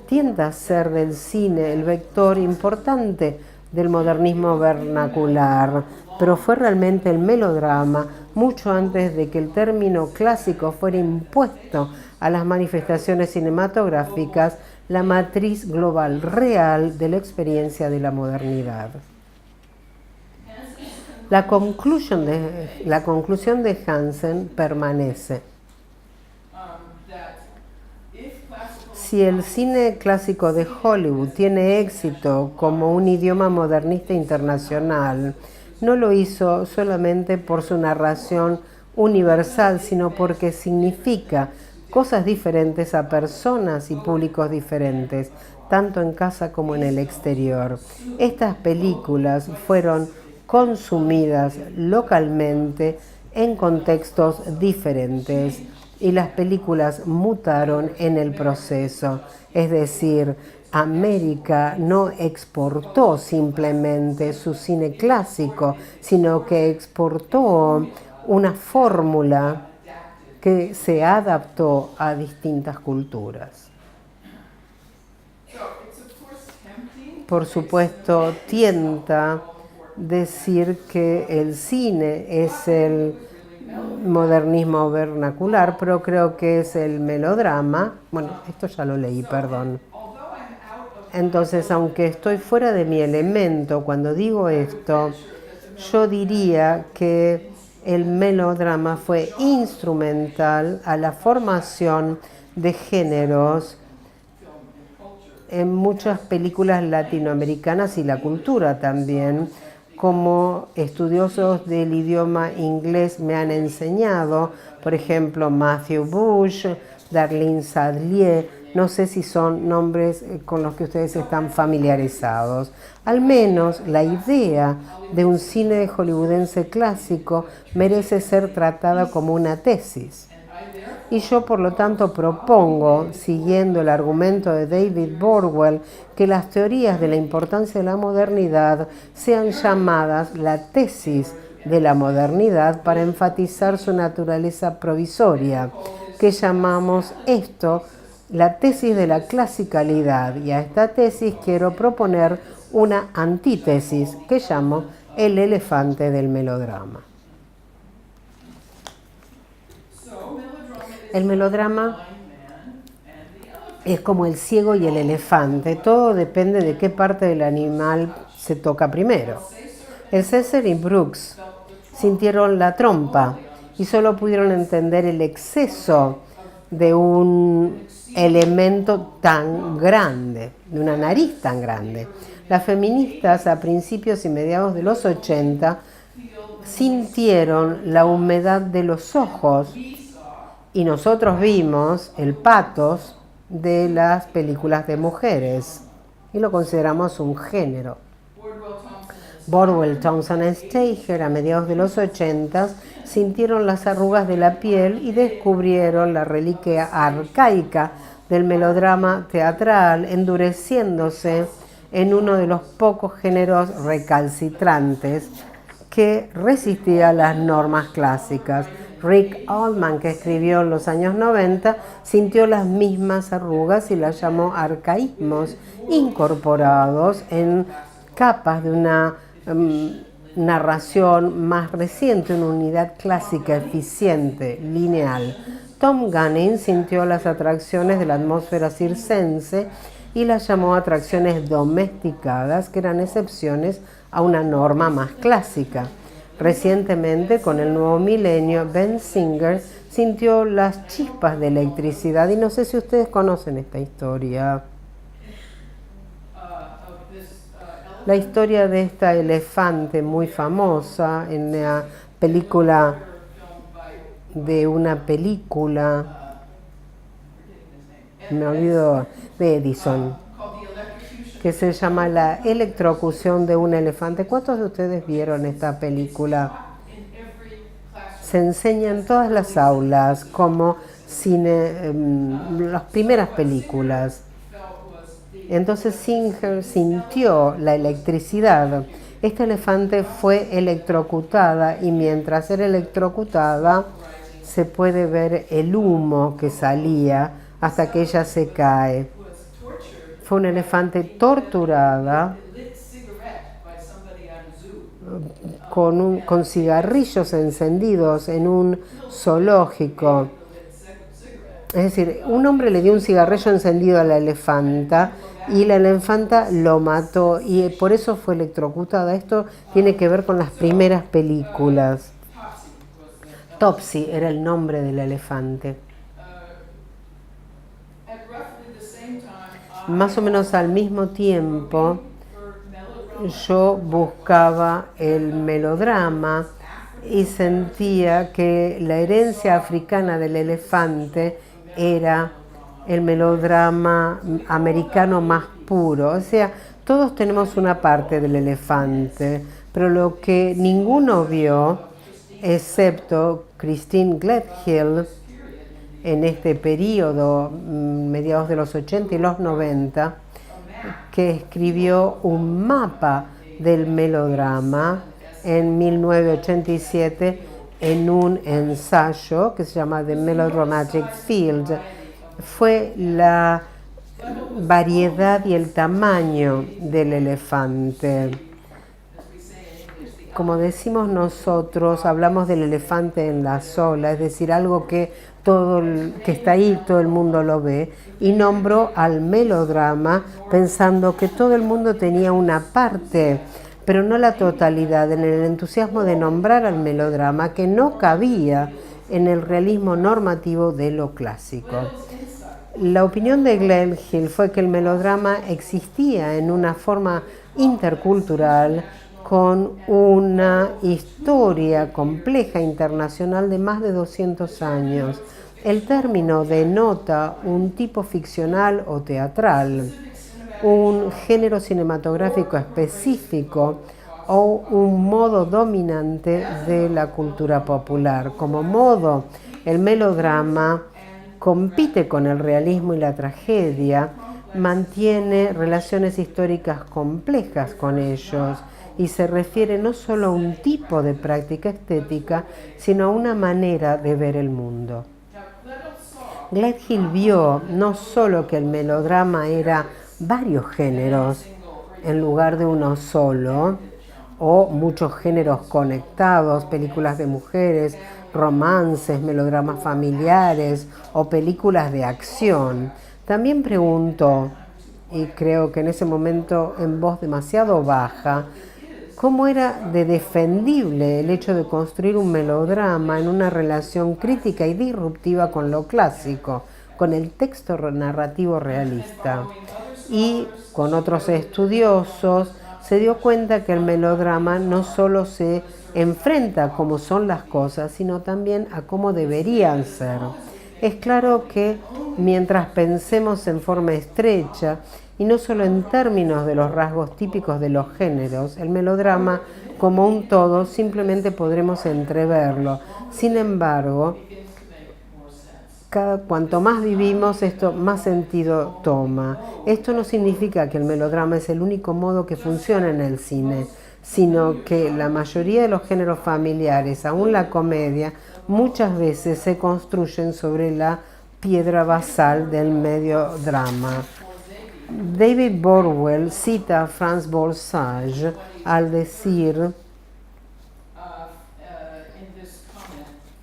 Tiende a ser del cine el vector importante del modernismo vernacular, pero fue realmente el melodrama, mucho antes de que el término clásico fuera impuesto a las manifestaciones cinematográficas, la matriz global real de la experiencia de la modernidad. La conclusión de Hansen permanece. Si el cine clásico de Hollywood tiene éxito como un idioma modernista internacional, no lo hizo solamente por su narración universal, sino porque significa cosas diferentes a personas y públicos diferentes, tanto en casa como en el exterior. Estas películas fueron consumidas localmente en contextos diferentes y las películas mutaron en el proceso. Es decir, América no exportó simplemente su cine clásico, sino que exportó una fórmula que se adaptó a distintas culturas. Por supuesto, tienta decir que el cine es el modernismo vernacular, pero creo que es el melodrama. Bueno, esto ya lo leí, perdón. Entonces, aunque estoy fuera de mi elemento cuando digo esto, yo diría que el melodrama fue instrumental a la formación de géneros en muchas películas latinoamericanas y la cultura también. Como estudiosos del idioma inglés me han enseñado, por ejemplo, Matthew Bush, Darlene Sadlier, no sé si son nombres con los que ustedes están familiarizados. Al menos la idea de un cine hollywoodense clásico merece ser tratada como una tesis. Y yo, por lo tanto, propongo, siguiendo el argumento de David Borwell, que las teorías de la importancia de la modernidad sean llamadas la tesis de la modernidad para enfatizar su naturaleza provisoria, que llamamos esto la tesis de la clasicalidad. Y a esta tesis quiero proponer una antítesis que llamo el elefante del melodrama. El melodrama es como el ciego y el elefante. Todo depende de qué parte del animal se toca primero. El César y Brooks sintieron la trompa y solo pudieron entender el exceso de un elemento tan grande, de una nariz tan grande. Las feministas a principios y mediados de los 80 sintieron la humedad de los ojos y nosotros vimos el pathos de las películas de mujeres y lo consideramos un género. Bordwell, Thompson y Steiger a mediados de los 80 sintieron las arrugas de la piel y descubrieron la reliquia arcaica del melodrama teatral, endureciéndose en uno de los pocos géneros recalcitrantes que resistía las normas clásicas. Rick Oldman, que escribió en los años 90, sintió las mismas arrugas y las llamó arcaísmos incorporados en capas de una narración más reciente, una unidad clásica eficiente, lineal. Tom Gunning sintió las atracciones de la atmósfera circense y las llamó atracciones domesticadas, que eran excepciones a una norma más clásica. Recientemente, con el nuevo milenio, Ben Singer sintió las chispas de electricidad y no sé si ustedes conocen esta historia. La historia de esta elefante muy famosa en la película me olvido, de Edison, que se llama La electrocución de un elefante. ¿Cuántos de ustedes vieron esta película? Se enseña en todas las aulas como cine, las primeras películas. Entonces Singer sintió la electricidad. Esta elefante fue electrocutada y mientras era electrocutada se puede ver el humo que salía hasta que ella se cae. Fue una elefante torturada con cigarrillos encendidos en un zoológico. Es decir, un hombre le dio un cigarrillo encendido a la elefanta y la elefanta lo mató y por eso fue electrocutada. Esto tiene que ver con las primeras películas. Topsy era el nombre del elefante. Más o menos al mismo tiempo, yo buscaba el melodrama y sentía que la herencia africana del elefante era el melodrama americano más puro. O sea, todos tenemos una parte del elefante, pero lo que ninguno vio, excepto Christine Gledhill, en este periodo, mediados de los 80 y los 90, que escribió un mapa del melodrama en 1987 en un ensayo que se llama The Melodramatic Field. Fue la variedad y el tamaño del elefante. Como decimos nosotros, hablamos del elefante en la sola, es decir, algo que está ahí, todo el mundo lo ve, y nombro al melodrama pensando que todo el mundo tenía una parte, pero no la totalidad, en el entusiasmo de nombrar al melodrama que no cabía en el realismo normativo de lo clásico. La opinión de Gledhill fue que el melodrama existía en una forma intercultural con una historia compleja internacional de más de 200 años. El término denota un tipo ficcional o teatral, un género cinematográfico específico o un modo dominante de la cultura popular. Como modo, el melodrama compite con el realismo y la tragedia, mantiene relaciones históricas complejas con ellos y se refiere no solo a un tipo de práctica estética, sino a una manera de ver el mundo. Gledhill vio no solo que el melodrama era varios géneros en lugar de uno solo, o muchos géneros conectados, películas de mujeres, romances, melodramas familiares o películas de acción. También preguntó, y creo que en ese momento en voz demasiado baja, cómo era de defendible el hecho de construir un melodrama en una relación crítica y disruptiva con lo clásico, con el texto narrativo realista. Y con otros estudiosos se dio cuenta que el melodrama no solo se enfrenta a cómo son las cosas, sino también a cómo deberían ser. Es claro que mientras pensemos en forma estrecha, y no solo en términos de los rasgos típicos de los géneros, el melodrama como un todo simplemente podremos entreverlo. Sin embargo, cuanto más vivimos, esto más sentido toma. Esto no significa que el melodrama es el único modo que funciona en el cine, sino que la mayoría de los géneros familiares, aún la comedia, muchas veces se construyen sobre la piedra basal del melodrama. David Borwell cita a Franz Borzage al decir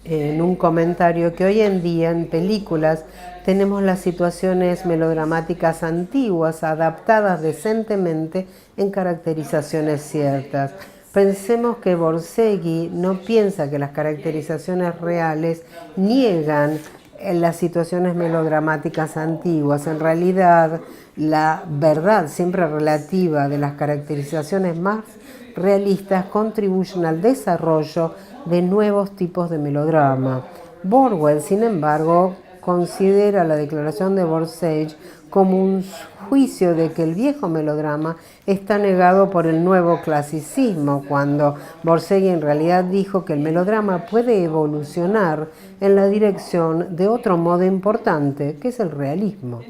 en un comentario que hoy en día en películas tenemos las situaciones melodramáticas antiguas adaptadas decentemente en caracterizaciones ciertas. Pensemos que Borzage no piensa que las caracterizaciones reales niegan las situaciones melodramáticas antiguas. En realidad, la verdad siempre relativa de las caracterizaciones más realistas contribuyen al desarrollo de nuevos tipos de melodrama. Borwell, sin embargo, considera la declaración de Borzage como un juicio de que el viejo melodrama está negado por el nuevo clasicismo, cuando Borzage en realidad dijo que el melodrama puede evolucionar en la dirección de otro modo importante, que es el realismo.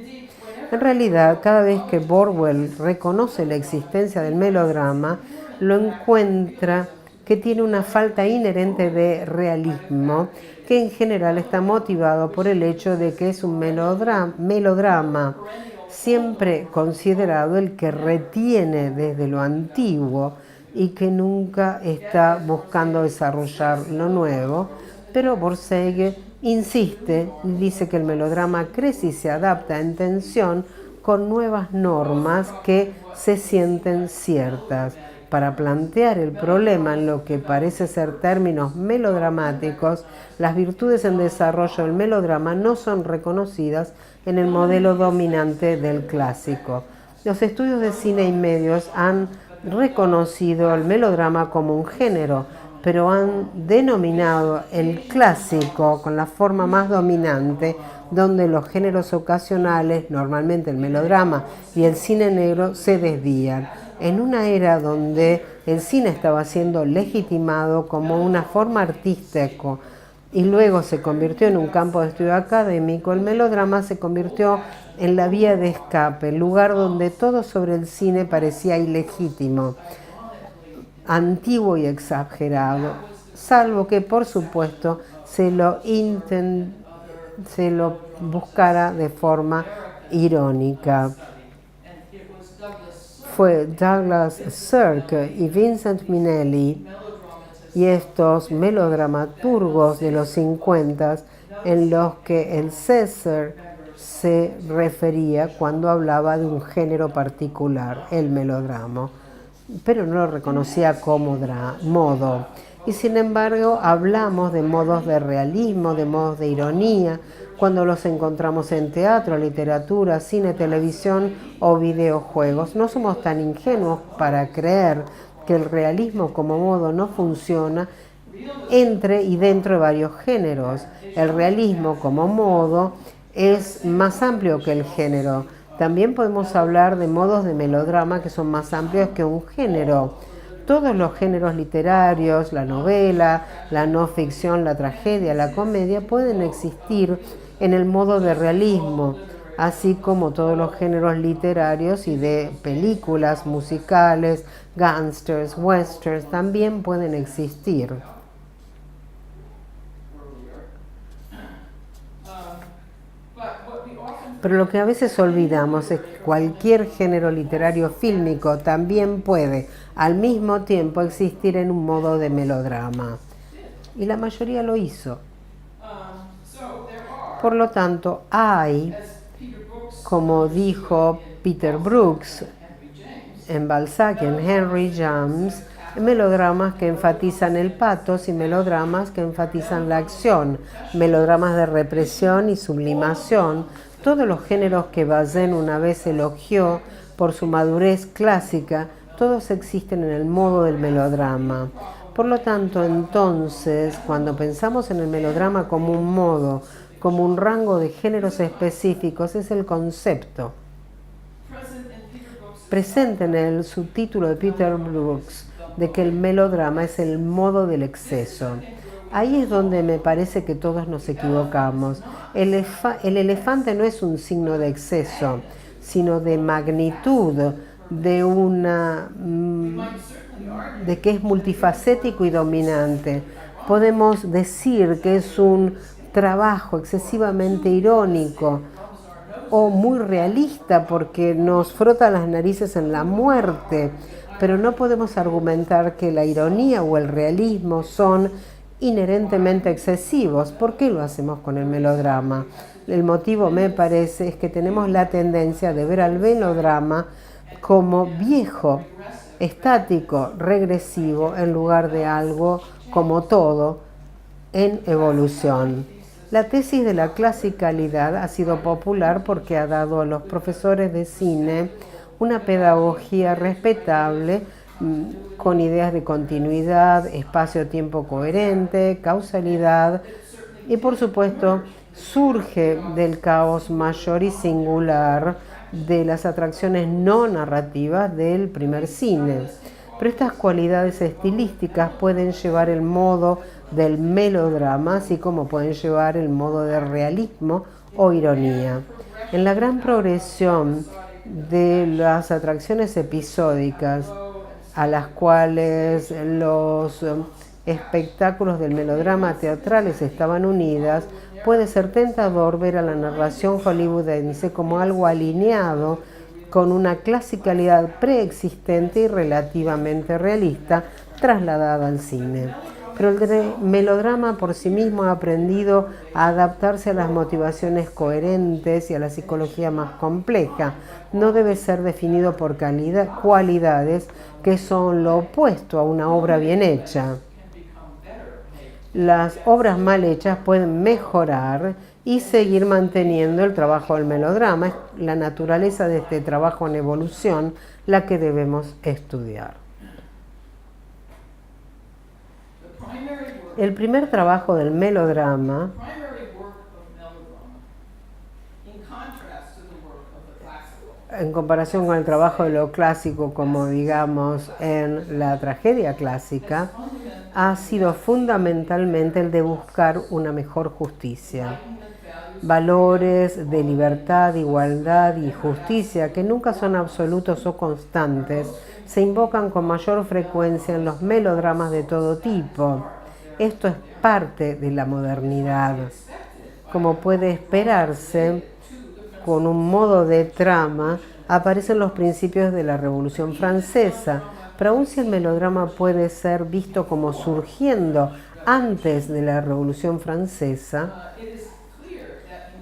En realidad, cada vez que Borwell reconoce la existencia del melodrama, lo encuentra que tiene una falta inherente de realismo, que en general está motivado por el hecho de que es un melodrama siempre considerado el que retiene desde lo antiguo y que nunca está buscando desarrollar lo nuevo, pero Borzage insiste y dice que el melodrama crece y se adapta en tensión con nuevas normas que se sienten ciertas. Para plantear el problema en lo que parece ser términos melodramáticos, las virtudes en desarrollo del melodrama no son reconocidas en el modelo dominante del clásico. Los estudios de cine y medios han reconocido el melodrama como un género, pero han denominado el clásico con la forma más dominante, donde los géneros ocasionales, normalmente el melodrama y el cine negro, se desvían. En una era donde el cine estaba siendo legitimado como una forma artística y luego se convirtió en un campo de estudio académico, el melodrama se convirtió en la vía de escape, el lugar donde todo sobre el cine parecía ilegítimo, antiguo y exagerado, salvo que por supuesto se lo buscara de forma irónica. Fue Douglas Sirk y Vincent Minnelli y estos melodramaturgos de los 50 en los que el César se refería cuando hablaba de un género particular, el melodrama, pero no lo reconocía como modo. Y sin embargo hablamos de modos de realismo, de modos de ironía, cuando los encontramos en teatro, literatura, cine, televisión o videojuegos. No somos tan ingenuos para creer que el realismo como modo no funciona entre y dentro de varios géneros. El realismo como modo es más amplio que el género. También podemos hablar de modos de melodrama que son más amplios que un género. Todos los géneros literarios, la novela, la no ficción, la tragedia, la comedia, pueden existir en el modo de realismo, así como todos los géneros literarios y de películas, musicales, gángsters, westerns, también pueden existir. Pero lo que a veces olvidamos es que cualquier género literario fílmico también puede al mismo tiempo existir en un modo de melodrama. Y la mayoría lo hizo. Por lo tanto, hay, como dijo Peter Brooks en Balzac y en Henry James, melodramas que enfatizan el pathos y melodramas que enfatizan la acción, melodramas de represión y sublimación, todos los géneros que Bazin una vez elogió por su madurez clásica, todos existen en el modo del melodrama. Por lo tanto, entonces, cuando pensamos en el melodrama como un modo, como un rango de géneros específicos, es el concepto presente en el subtítulo de Peter Brooks de que el melodrama es el modo del exceso. Ahí es donde me parece que todos nos equivocamos. El elefante no es un signo de exceso, sino de magnitud, de que es multifacético y dominante. Podemos decir que es un trabajo excesivamente irónico o muy realista porque nos frota las narices en la muerte, pero no podemos argumentar que la ironía o el realismo son inherentemente excesivos. ¿Por qué lo hacemos con el melodrama? El motivo, me parece, es que tenemos la tendencia de ver al melodrama como viejo, estático, regresivo, en lugar de algo como todo en evolución. La tesis de la clasicalidad ha sido popular porque ha dado a los profesores de cine una pedagogía respetable con ideas de continuidad, espacio-tiempo coherente, causalidad y por supuesto surge del caos mayor y singular de las atracciones no narrativas del primer cine. Pero estas cualidades estilísticas pueden llevar el modo del melodrama, así como pueden llevar el modo de realismo o ironía. En la gran progresión de las atracciones episódicas a las cuales los espectáculos del melodrama teatrales estaban unidas, puede ser tentador ver a la narración hollywoodense como algo alineado con una clasicalidad preexistente y relativamente realista trasladada al cine. pero el melodrama por sí mismo ha aprendido a adaptarse a las motivaciones coherentes y a la psicología más compleja. No debe ser definido por cualidades que son lo opuesto a una obra bien hecha. Las obras mal hechas pueden mejorar y seguir manteniendo el trabajo del melodrama. Es la naturaleza de este trabajo en evolución la que debemos estudiar. El primer trabajo del melodrama en comparación con el trabajo de lo clásico, como digamos en la tragedia clásica, ha sido fundamentalmente el de buscar una mejor justicia. Valores de libertad, igualdad y justicia, que nunca son absolutos o constantes, se invocan con mayor frecuencia en los melodramas de todo tipo. Esto es parte de la modernidad. Como puede esperarse, con un modo de trama, aparecen los principios de la Revolución Francesa, pero aun si el melodrama puede ser visto como surgiendo antes de la Revolución Francesa,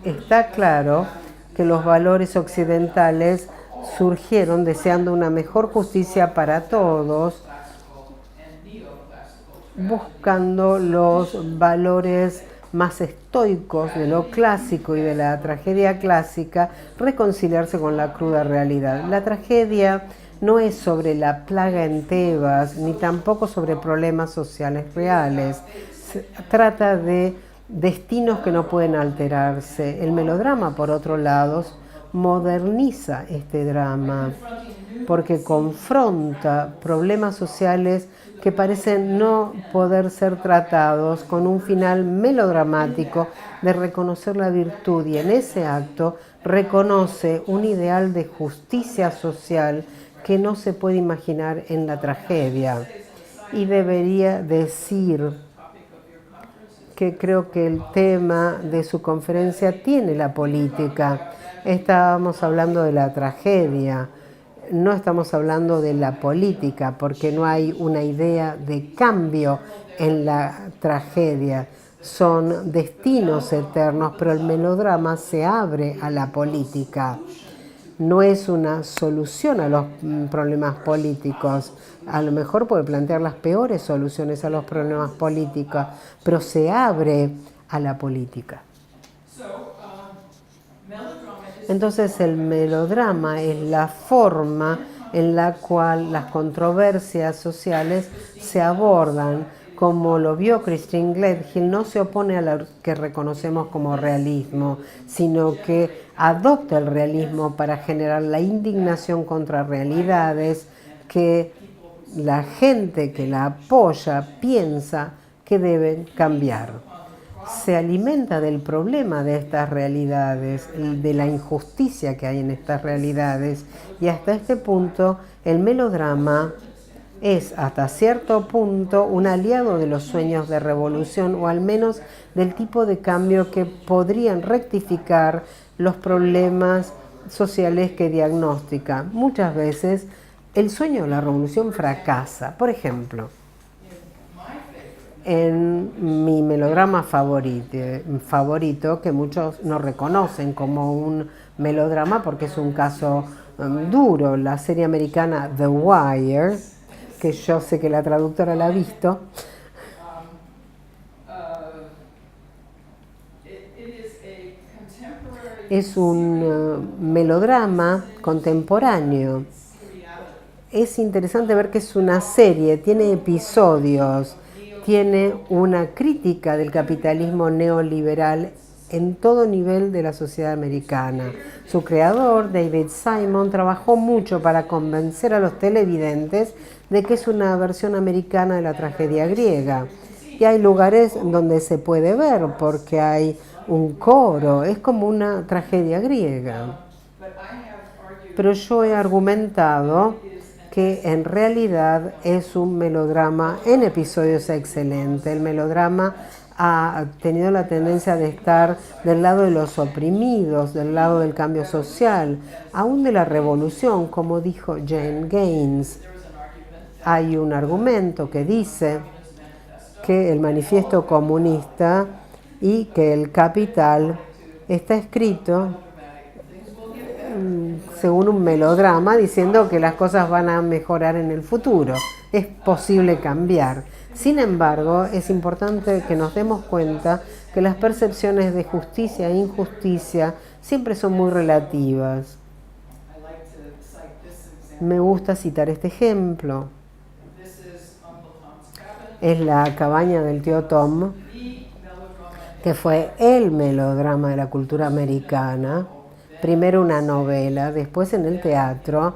está claro que los valores occidentales surgieron deseando una mejor justicia para todos, buscando los valores más estoicos de lo clásico y de la tragedia clásica, reconciliarse con la cruda realidad. La tragedia no es sobre la plaga en Tebas, ni tampoco sobre problemas sociales reales. Se trata de destinos que no pueden alterarse. El melodrama, por otro lado, moderniza este drama, porque confronta problemas sociales que parecen no poder ser tratados, con un final melodramático de reconocer la virtud, y en ese acto reconoce un ideal de justicia social que no se puede imaginar en la tragedia. Y debería decir que creo que el tema de su conferencia tiene la política. Estábamos hablando de la tragedia, no estamos hablando de la política, porque no hay una idea de cambio en la tragedia. Son destinos eternos, pero el melodrama se abre a la política. No es una solución a los problemas políticos. A lo mejor puede plantear las peores soluciones a los problemas políticos, pero se abre a la política. Entonces el melodrama es la forma en la cual las controversias sociales se abordan. Como lo vio Christine Gledhill, no se opone a lo que reconocemos como realismo, sino que adopta el realismo para generar la indignación contra realidades que la gente que la apoya piensa que deben cambiar. Se alimenta del problema de estas realidades, de la injusticia que hay en estas realidades, y hasta este punto el melodrama es hasta cierto punto un aliado de los sueños de revolución, o al menos del tipo de cambio que podrían rectificar los problemas sociales que diagnostica. Muchas veces el sueño de la revolución fracasa. Por ejemplo, en mi melodrama favorito, que muchos no reconocen como un melodrama porque es un caso duro, la serie americana The Wire, que yo sé que la traductora la ha visto. Es un melodrama contemporáneo. Es interesante ver que es una serie, tiene episodios, tiene una crítica del capitalismo neoliberal en todo nivel de la sociedad americana. Su creador, David Simon, trabajó mucho para convencer a los televidentes de que es una versión americana de la tragedia griega. Y hay lugares donde se puede ver porque hay un coro, es como una tragedia griega. Pero yo he argumentado que en realidad es un melodrama en episodios excelente. El melodrama ha tenido la tendencia de estar del lado de los oprimidos, del lado del cambio social, aún de la revolución, como dijo Jane Gaines. Hay un argumento que dice que el manifiesto comunista y que el Capital está escrito según un melodrama diciendo que las cosas van a mejorar en el futuro. Es posible cambiar. Sin embargo, es importante que nos demos cuenta que las percepciones de justicia e injusticia siempre son muy relativas. Me gusta citar este ejemplo. Es La cabaña del tío Tom, que fue el melodrama de la cultura americana. Primero una novela, después en el teatro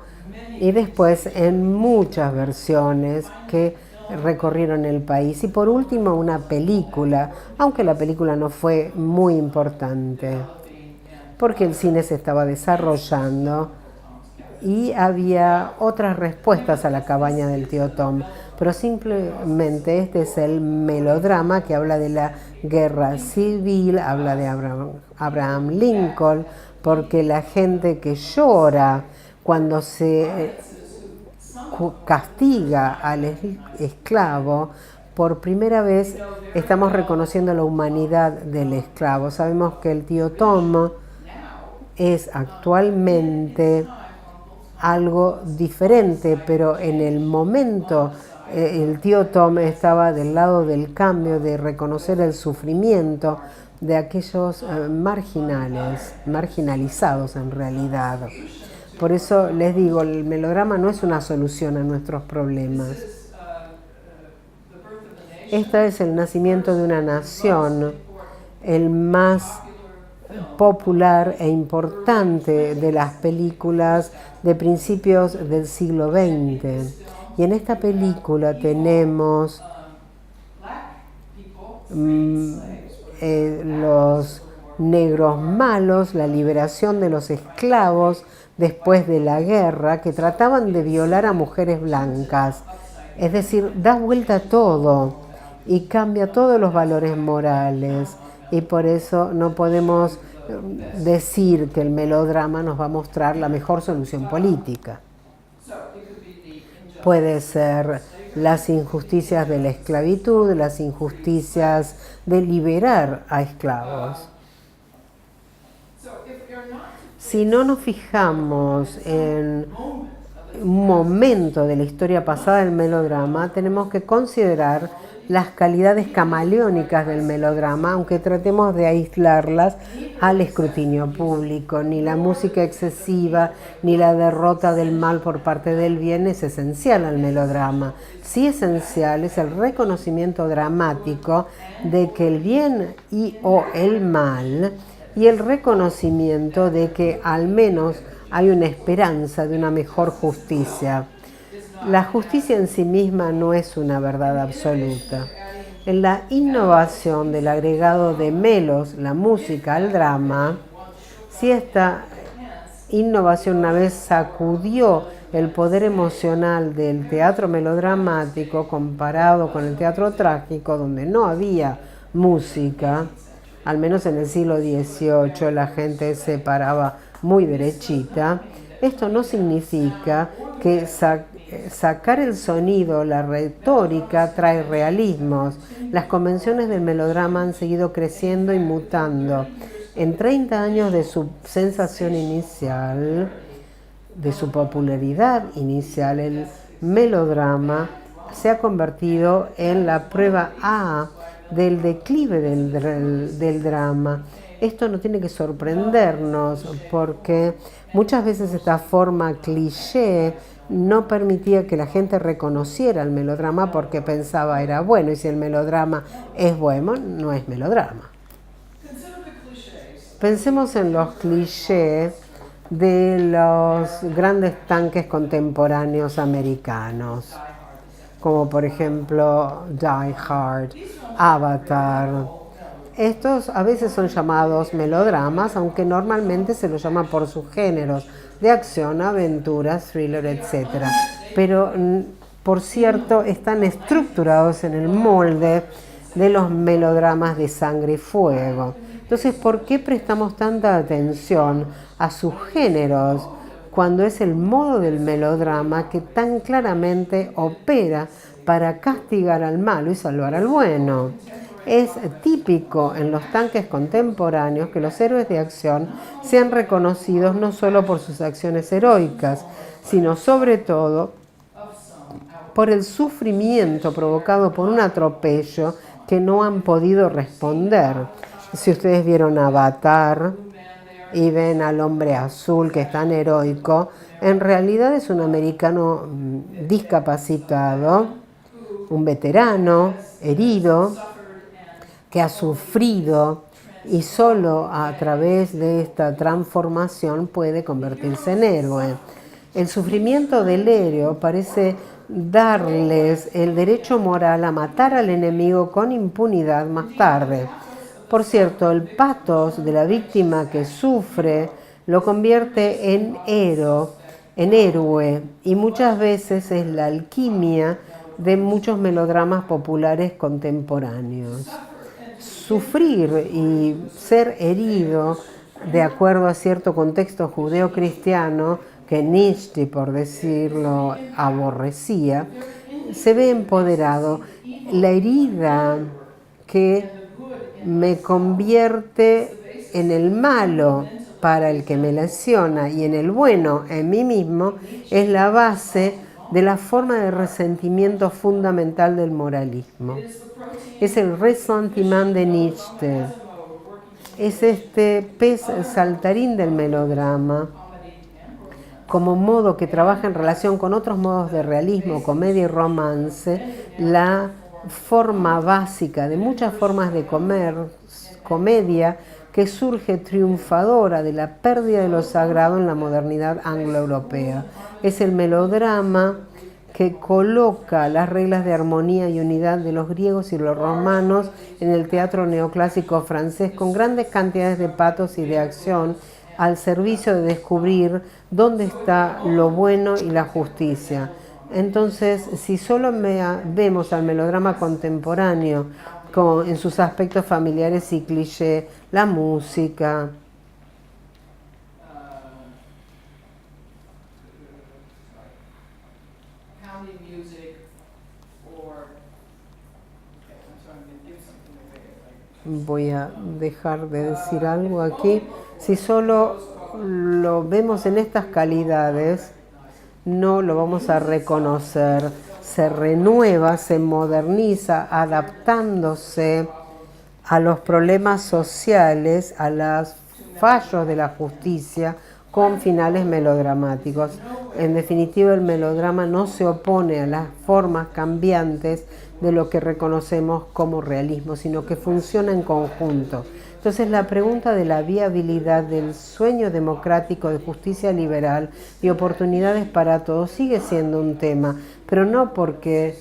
y después en muchas versiones que recorrieron el país. Y por último una película, aunque la película no fue muy importante, porque el cine se estaba desarrollando y había otras respuestas a La cabaña del tío Tom. Pero simplemente este es el melodrama que habla de la guerra civil, habla de Abraham Lincoln, porque la gente que llora cuando se castiga al esclavo, por primera vez estamos reconociendo la humanidad del esclavo. Sabemos que el tío Tom es actualmente algo diferente, pero en el momento el tío Tom estaba del lado del cambio, de reconocer el sufrimiento de aquellos marginalizados en realidad. Por eso les digo, el melodrama no es una solución a nuestros problemas. Este es el nacimiento de una nación, el más popular e importante de las películas de principios del siglo XX. Y en esta película tenemos los negros malos, la liberación de los esclavos después de la guerra, que trataban de violar a mujeres blancas. Es decir, da vuelta a todo y cambia todos los valores morales. Y por eso no podemos decir que el melodrama nos va a mostrar la mejor solución política. Puede ser las injusticias de la esclavitud, las injusticias de liberar a esclavos. Si no nos fijamos en un momento de la historia pasada del melodrama, tenemos que considerar las calidades camaleónicas del melodrama, aunque tratemos de aislarlas al escrutinio público. Ni la música excesiva, ni la derrota del mal por parte del bien es esencial al melodrama. Sí esencial es el reconocimiento dramático de que el bien o el mal, y el reconocimiento de que al menos hay una esperanza de una mejor justicia. La justicia en sí misma no es una verdad absoluta. En la innovación del agregado de melos, la música, al drama, si esta innovación una vez sacudió el poder emocional del teatro melodramático comparado con el teatro trágico, donde no había música, al menos en el siglo XVIII la gente se paraba muy derechita. Esto no significa que sacar el sonido, la retórica, trae realismos. Las convenciones del melodrama han seguido creciendo y mutando. En 30 años de su sensación inicial, de su popularidad inicial, el melodrama se ha convertido en la prueba A del declive del drama. Esto no tiene que sorprendernos porque muchas veces esta forma cliché no permitía que la gente reconociera el melodrama porque pensaba era bueno, y si el melodrama es bueno, no es melodrama. Pensemos en los clichés de los grandes tanques contemporáneos americanos, como por ejemplo Die Hard, Avatar. Estos a veces son llamados melodramas, aunque normalmente se los llama por sus géneros de acción, aventura, thriller, etc. Pero, por cierto, están estructurados en el molde de los melodramas de sangre y fuego. Entonces, ¿por qué prestamos tanta atención a sus géneros cuando es el modo del melodrama que tan claramente opera para castigar al malo y salvar al bueno. Es típico en los tanques contemporáneos que los héroes de acción sean reconocidos no solo por sus acciones heroicas, sino sobre todo por el sufrimiento provocado por un atropello que no han podido responder. Si ustedes vieron Avatar y ven al hombre azul que es tan heroico, en realidad es un americano discapacitado, un veterano, herido, que ha sufrido y solo a través de esta transformación puede convertirse en héroe. El sufrimiento del héroe parece darles el derecho moral a matar al enemigo con impunidad más tarde. Por cierto, el patos de la víctima que sufre lo convierte en héroe, y muchas veces es la alquimia de muchos melodramas populares contemporáneos. Sufrir y ser herido, de acuerdo a cierto contexto judeo-cristiano, que Nietzsche, por decirlo, aborrecía, se ve empoderado. La herida que me convierte en el malo para el que me lesiona y en el bueno en mí mismo es la base de la forma de resentimiento fundamental del moralismo. Es el ressentiment de Nietzsche. Es este pez saltarín del melodrama, como modo que trabaja en relación con otros modos de realismo, comedia y romance, la forma básica de muchas formas de comedia que surge triunfadora de la pérdida de lo sagrado en la modernidad anglo-europea. Es el melodrama que coloca las reglas de armonía y unidad de los griegos y los romanos en el teatro neoclásico francés con grandes cantidades de patos y de acción al servicio de descubrir dónde está lo bueno y la justicia. Entonces, si solo vemos al melodrama contemporáneo en sus aspectos familiares y cliché, la música, voy a dejar de decir algo aquí, si solo lo vemos en estas calidades, no lo vamos a reconocer. Se renueva, se moderniza, adaptándose a los problemas sociales, a los fallos de la justicia, con finales melodramáticos. En definitiva, el melodrama no se opone a las formas cambiantes de lo que reconocemos como realismo, sino que funciona en conjunto. Entonces, la pregunta de la viabilidad del sueño democrático de justicia liberal y oportunidades para todos sigue siendo un tema, pero no porque,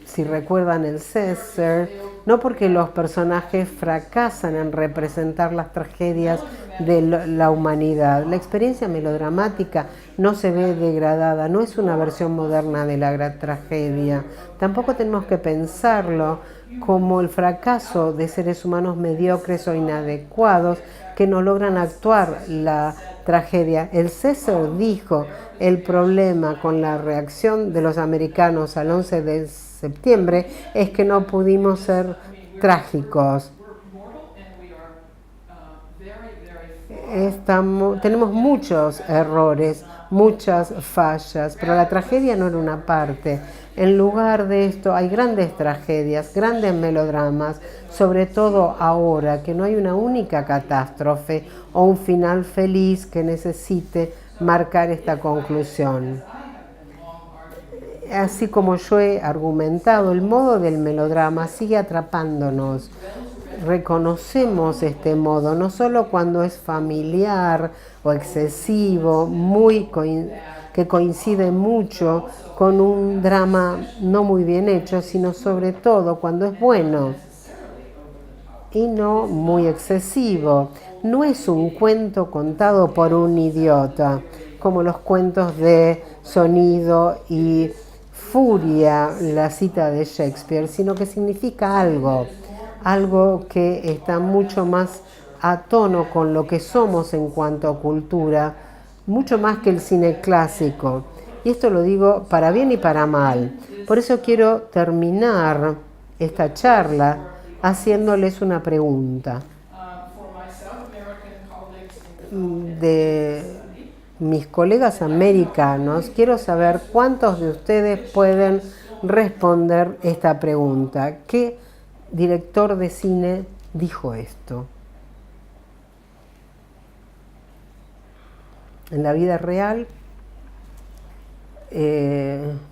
si recuerdan el César, no porque los personajes fracasan en representar las tragedias de la humanidad. La experiencia melodramática no se ve degradada, no es una versión moderna de la gran tragedia. Tampoco tenemos que pensarlo como el fracaso de seres humanos mediocres o inadecuados que no logran actuar la tragedia. El César dijo, el problema con la reacción de los americanos al 11 de septiembre es que no pudimos ser trágicos. Tenemos muchos errores, muchas fallas, pero la tragedia no era una parte. En lugar de esto hay grandes tragedias, grandes melodramas, sobre todo ahora que no hay una única catástrofe o un final feliz que necesite marcar esta conclusión. Así como yo he argumentado, el modo del melodrama sigue atrapándonos. Reconocemos este modo, no solo cuando es familiar o excesivo, que coincide mucho con un drama no muy bien hecho, sino sobre todo cuando es bueno y no muy excesivo. No es un cuento contado por un idiota, como los cuentos de Sonido y Furia, la cita de Shakespeare, sino que significa algo que está mucho más a tono con lo que somos en cuanto a cultura, mucho más que el cine clásico. Y esto lo digo para bien y para mal, Por eso quiero terminar esta charla haciéndoles una pregunta. De mis colegas americanos, quiero saber cuántos de ustedes pueden responder esta pregunta. ¿Qué director de cine dijo esto? En la vida real,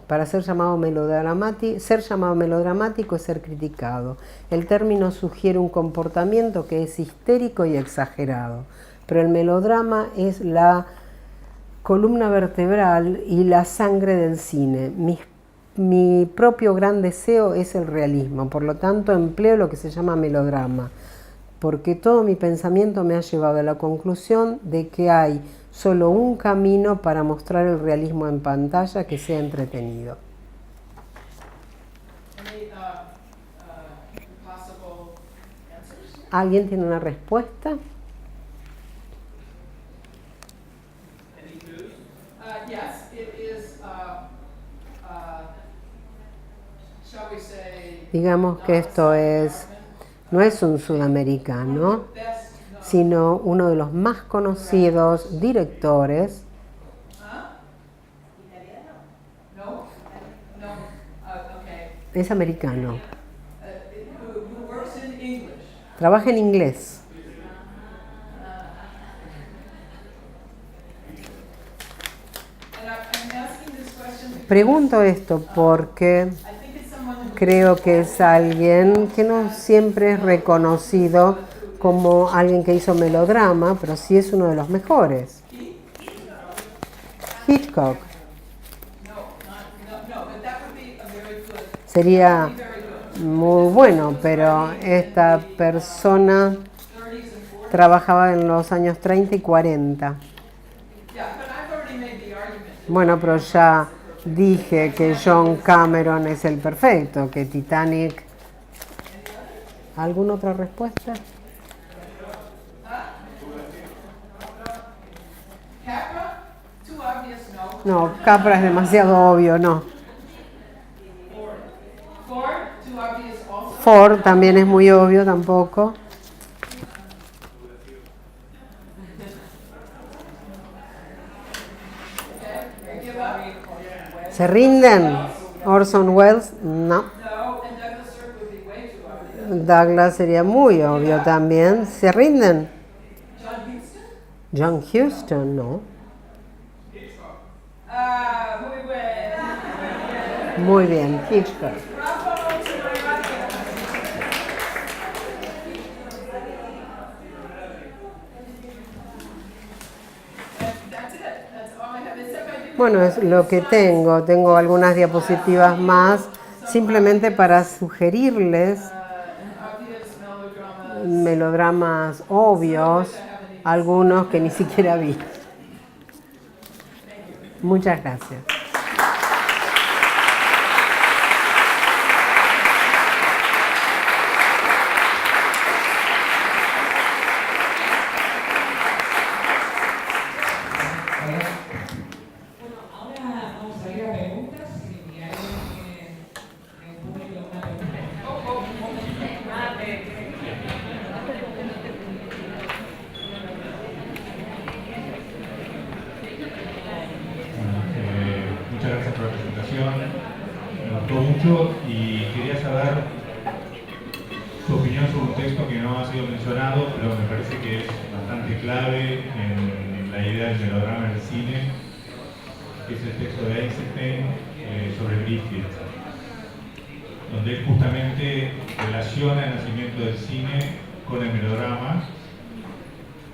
para ser llamado melodramático es ser criticado. El término sugiere un comportamiento que es histérico y exagerado, pero el melodrama es la columna vertebral y la sangre del cine. Mi propio gran deseo es el realismo, por lo tanto empleo lo que se llama melodrama, porque todo mi pensamiento me ha llevado a la conclusión de que hay solo un camino para mostrar el realismo en pantalla que sea entretenido. ¿Alguien tiene una respuesta? Digamos que esto no es un sudamericano, sino uno de los más conocidos directores. Es americano. Trabaja en inglés. Pregunto esto porque creo que es alguien que no siempre es reconocido como alguien que hizo melodrama, pero sí es uno de los mejores. Hitchcock. Sería muy bueno, pero esta persona trabajaba en los años 30 y 40. Bueno, pero ya dije que John Cameron es el perfecto, que Titanic. ¿Alguna otra respuesta? No, Capra es demasiado obvio, no. Ford también es muy obvio, tampoco. ¿Se rinden? Orson Welles, no. Douglas sería muy obvio también. ¿Se rinden? John Huston, no. Muy bien, Hitchcock. Bueno, es lo que tengo. Tengo algunas diapositivas más, simplemente para sugerirles melodramas obvios, algunos que ni siquiera vi. Muchas gracias. Y quería saber su opinión sobre un texto que no ha sido mencionado, pero me parece que es bastante clave en la idea del melodrama en el cine, que es el texto de Eisenstein sobre Griffith, donde él justamente relaciona el nacimiento del cine con el melodrama,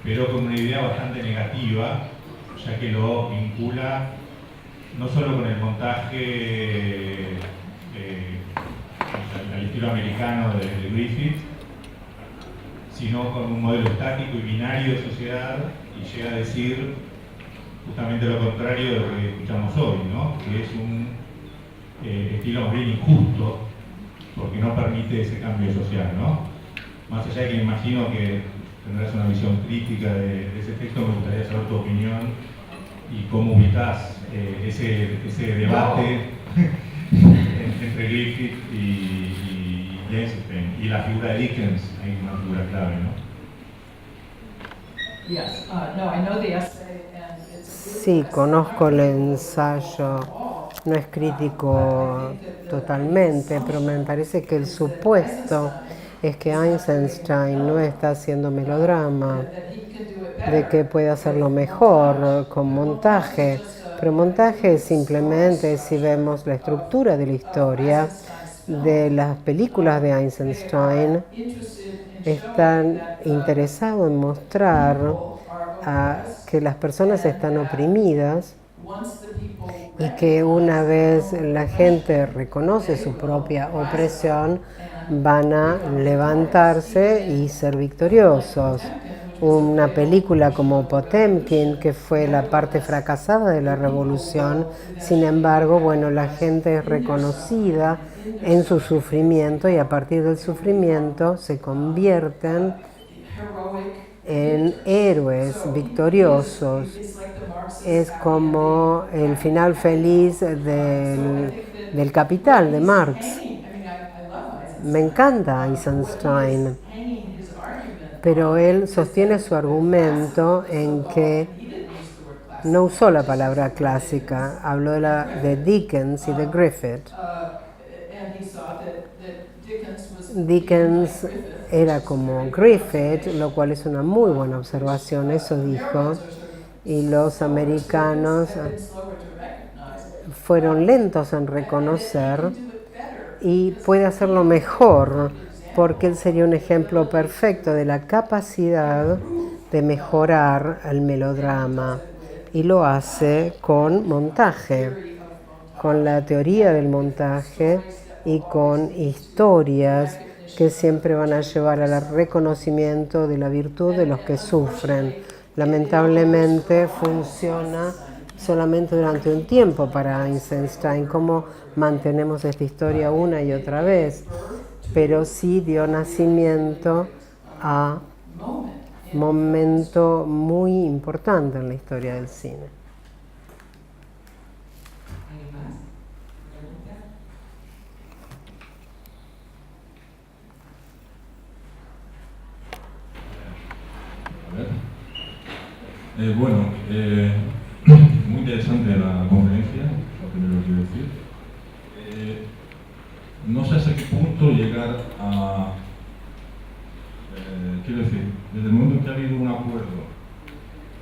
pero con una idea bastante negativa, ya que lo vincula no solo con el montaje al estilo americano de Griffith, sino con un modelo estático y binario de sociedad, y llega a decir justamente lo contrario de lo que escuchamos hoy, ¿no? Que es un estilo más bien injusto, porque no permite ese cambio social, ¿no? Más allá de que imagino que tendrás una visión crítica de ese texto, me gustaría saber tu opinión y cómo ubicás ese debate en entre Griffith y Eisenstein. Y la figura de Dickens, hay una figura clave, ¿no? Yes, no, I know the essay and it's a Sí, beautiful conozco el ensayo, no es crítico totalmente, pero me parece que el supuesto es que Eisenstein no está haciendo melodrama, that he can do it de better. que puede hacerlo mejor con montaje, pero montaje simplemente, si vemos la estructura de la historia de las películas de Eisenstein, Interested in están interesados en mostrar que las personas están oprimidas once the people y que una vez la gente reconoce su propia opresión, van a levantarse y ser victoriosos. Una película como Potemkin, que fue la parte fracasada de la revolución, sin embargo, bueno, la gente es reconocida en su sufrimiento y a partir del sufrimiento se convierten en héroes victoriosos. Es como el final feliz del Capital de Marx. Me encanta Eisenstein, pero él sostiene su argumento en que no usó la palabra clásica, habló de Dickens y de Griffith. Dickens era como Griffith, lo cual es una muy buena observación, eso dijo, y los americanos fueron lentos en reconocer y puede hacerlo mejor, porque él sería un ejemplo perfecto de la capacidad de mejorar el melodrama y lo hace con montaje, con la teoría del montaje y con historias que siempre van a llevar al reconocimiento de la virtud de los que sufren. Lamentablemente funciona solamente durante un tiempo para Eisenstein, cómo mantenemos esta historia una y otra vez, pero sí dio nacimiento a un momento muy importante en la historia del cine. ¿Alguien más? ¿Pregunta? Bueno, muy interesante la conferencia, lo primero que quiero decir. No sé hasta qué punto llegar a... quiero decir, desde el momento en que ha habido un acuerdo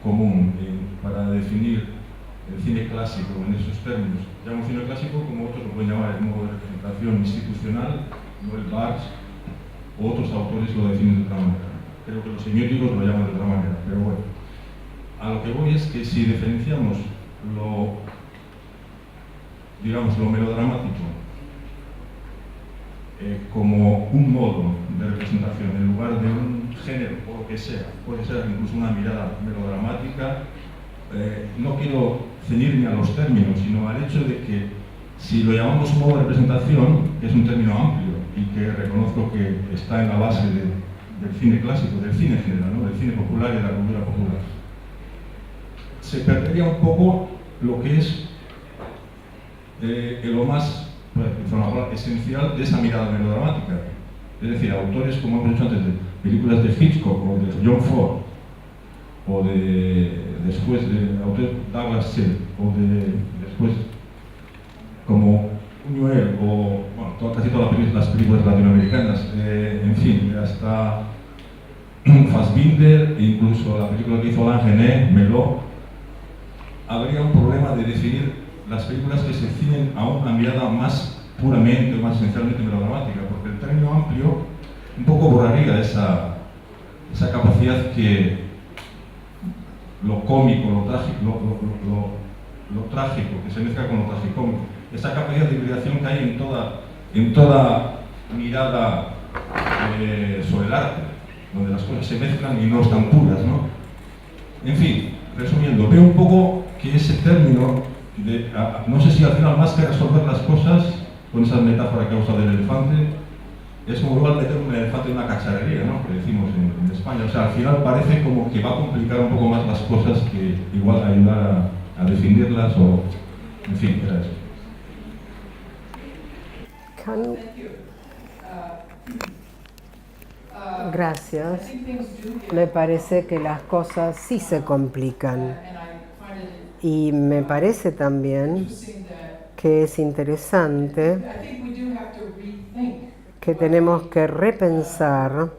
común para definir el cine clásico en esos términos, llamo cine clásico como otros lo pueden llamar el modo de representación institucional, Noel Barthes, o otros autores lo definen de otra manera. Creo que los semióticos lo llaman de otra manera, pero bueno. A lo que voy es que si diferenciamos lo melodramático como un modo de representación en lugar de un género o lo que sea, puede ser incluso una mirada melodramática, no quiero ceñirme a los términos, sino al hecho de que si lo llamamos modo de representación, que es un término amplio y que reconozco que está en la base del cine clásico, del cine en general, ¿no? Del cine popular y de la cultura popular, se perdería un poco lo que es lo más esencial de esa mirada melodramática. Es decir, autores, como hemos dicho antes, de películas de Hitchcock o de John Ford, o después de autores Douglas Sirk, o después como Buñuel, o bueno, casi todas las películas latinoamericanas, en fin, hasta Fassbinder, e incluso la película que hizo Alain Genet, Melot, habría un problema de definir las películas que se ciñen a una mirada más puramente, más esencialmente melodramática, porque el término amplio un poco borraría esa capacidad que lo cómico, lo trágico, que se mezcla con lo tragicómico, esa capacidad de hibridación que hay en toda mirada sobre el arte, donde las cosas se mezclan y no están puras, ¿no? En fin, resumiendo, veo un poco que ese término, no sé si al final más que resolver las cosas, con esa metáfora que ha usado del elefante, es como igual meter un elefante en una cacharrería, ¿no? Que decimos en España. O sea, al final parece como que va a complicar un poco más las cosas que igual ayudar a definirlas o... En fin, era eso. Can- Thank you. Gracias. I think things do get, Me parece que las cosas sí se complican. and I find it Y me parece también interesting that que es interesante I think we do have to rethink que tenemos que repensar our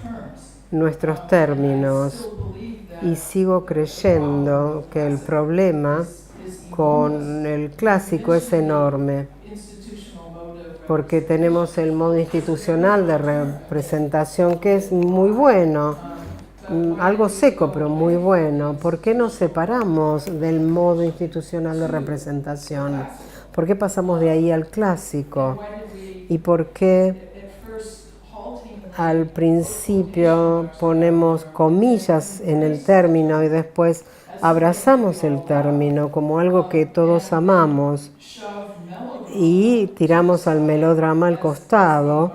terms. nuestros términos. I still believe that Y sigo creyendo que el problema is con el clásico es enorme, institutional mode of porque tenemos el modo institucional de representación que es muy bueno, algo seco pero muy bueno. ¿Por qué nos separamos del modo institucional de representación? ¿Por qué pasamos de ahí al clásico? ¿Y por qué at first halting al principio ponemos comillas en el término y después abrazamos el término como algo que todos amamos shove melodrama y tiramos al melodrama al costado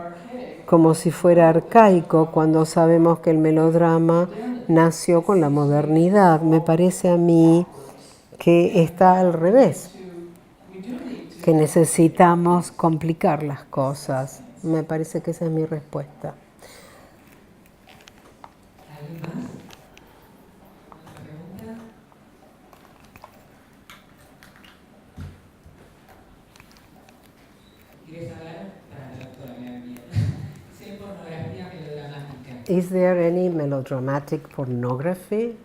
como si fuera arcaico cuando sabemos que el melodrama nació con la modernidad? Me parece a mí que está al revés, que necesitamos complicar las cosas. Me parece que esa es mi respuesta. ¿Alguien más? ¿Otra pregunta? ¿Quieres saber? Para la doctora, me da miedo. Si hay pornografía melodramática. Is there any melodramatic pornography?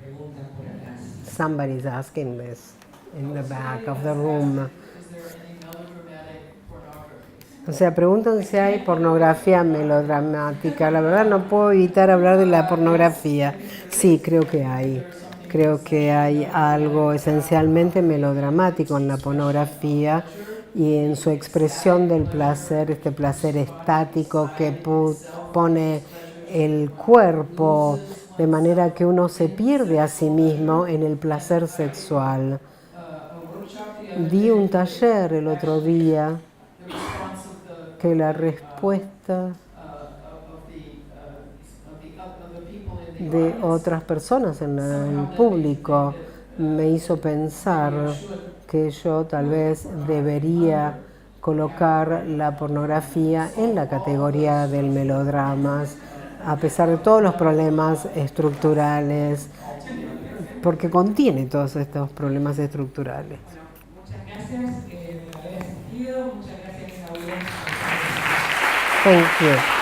Preguntan por acá. Somebody's asking this in the back of the room. is there any melodramatic pornography? O sea, preguntan si hay pornografía melodramática. La verdad no puedo evitar hablar de la pornografía. Sí, creo que hay. Creo que hay algo esencialmente melodramático en la pornografía y en su expresión del placer, este placer estático que pone el cuerpo de manera que uno se pierde a sí mismo en el placer sexual. Vi un taller el otro día The response of que la respuesta of the people in the de otras personas en el público me hizo pensar que yo tal vez debería colocar la pornografía en la categoría del melodrama, a pesar de todos los problemas estructurales, porque contiene todos estos problemas estructurales. Muchas gracias, me lo había sentido. Muchas gracias, Gabriel. Thank you.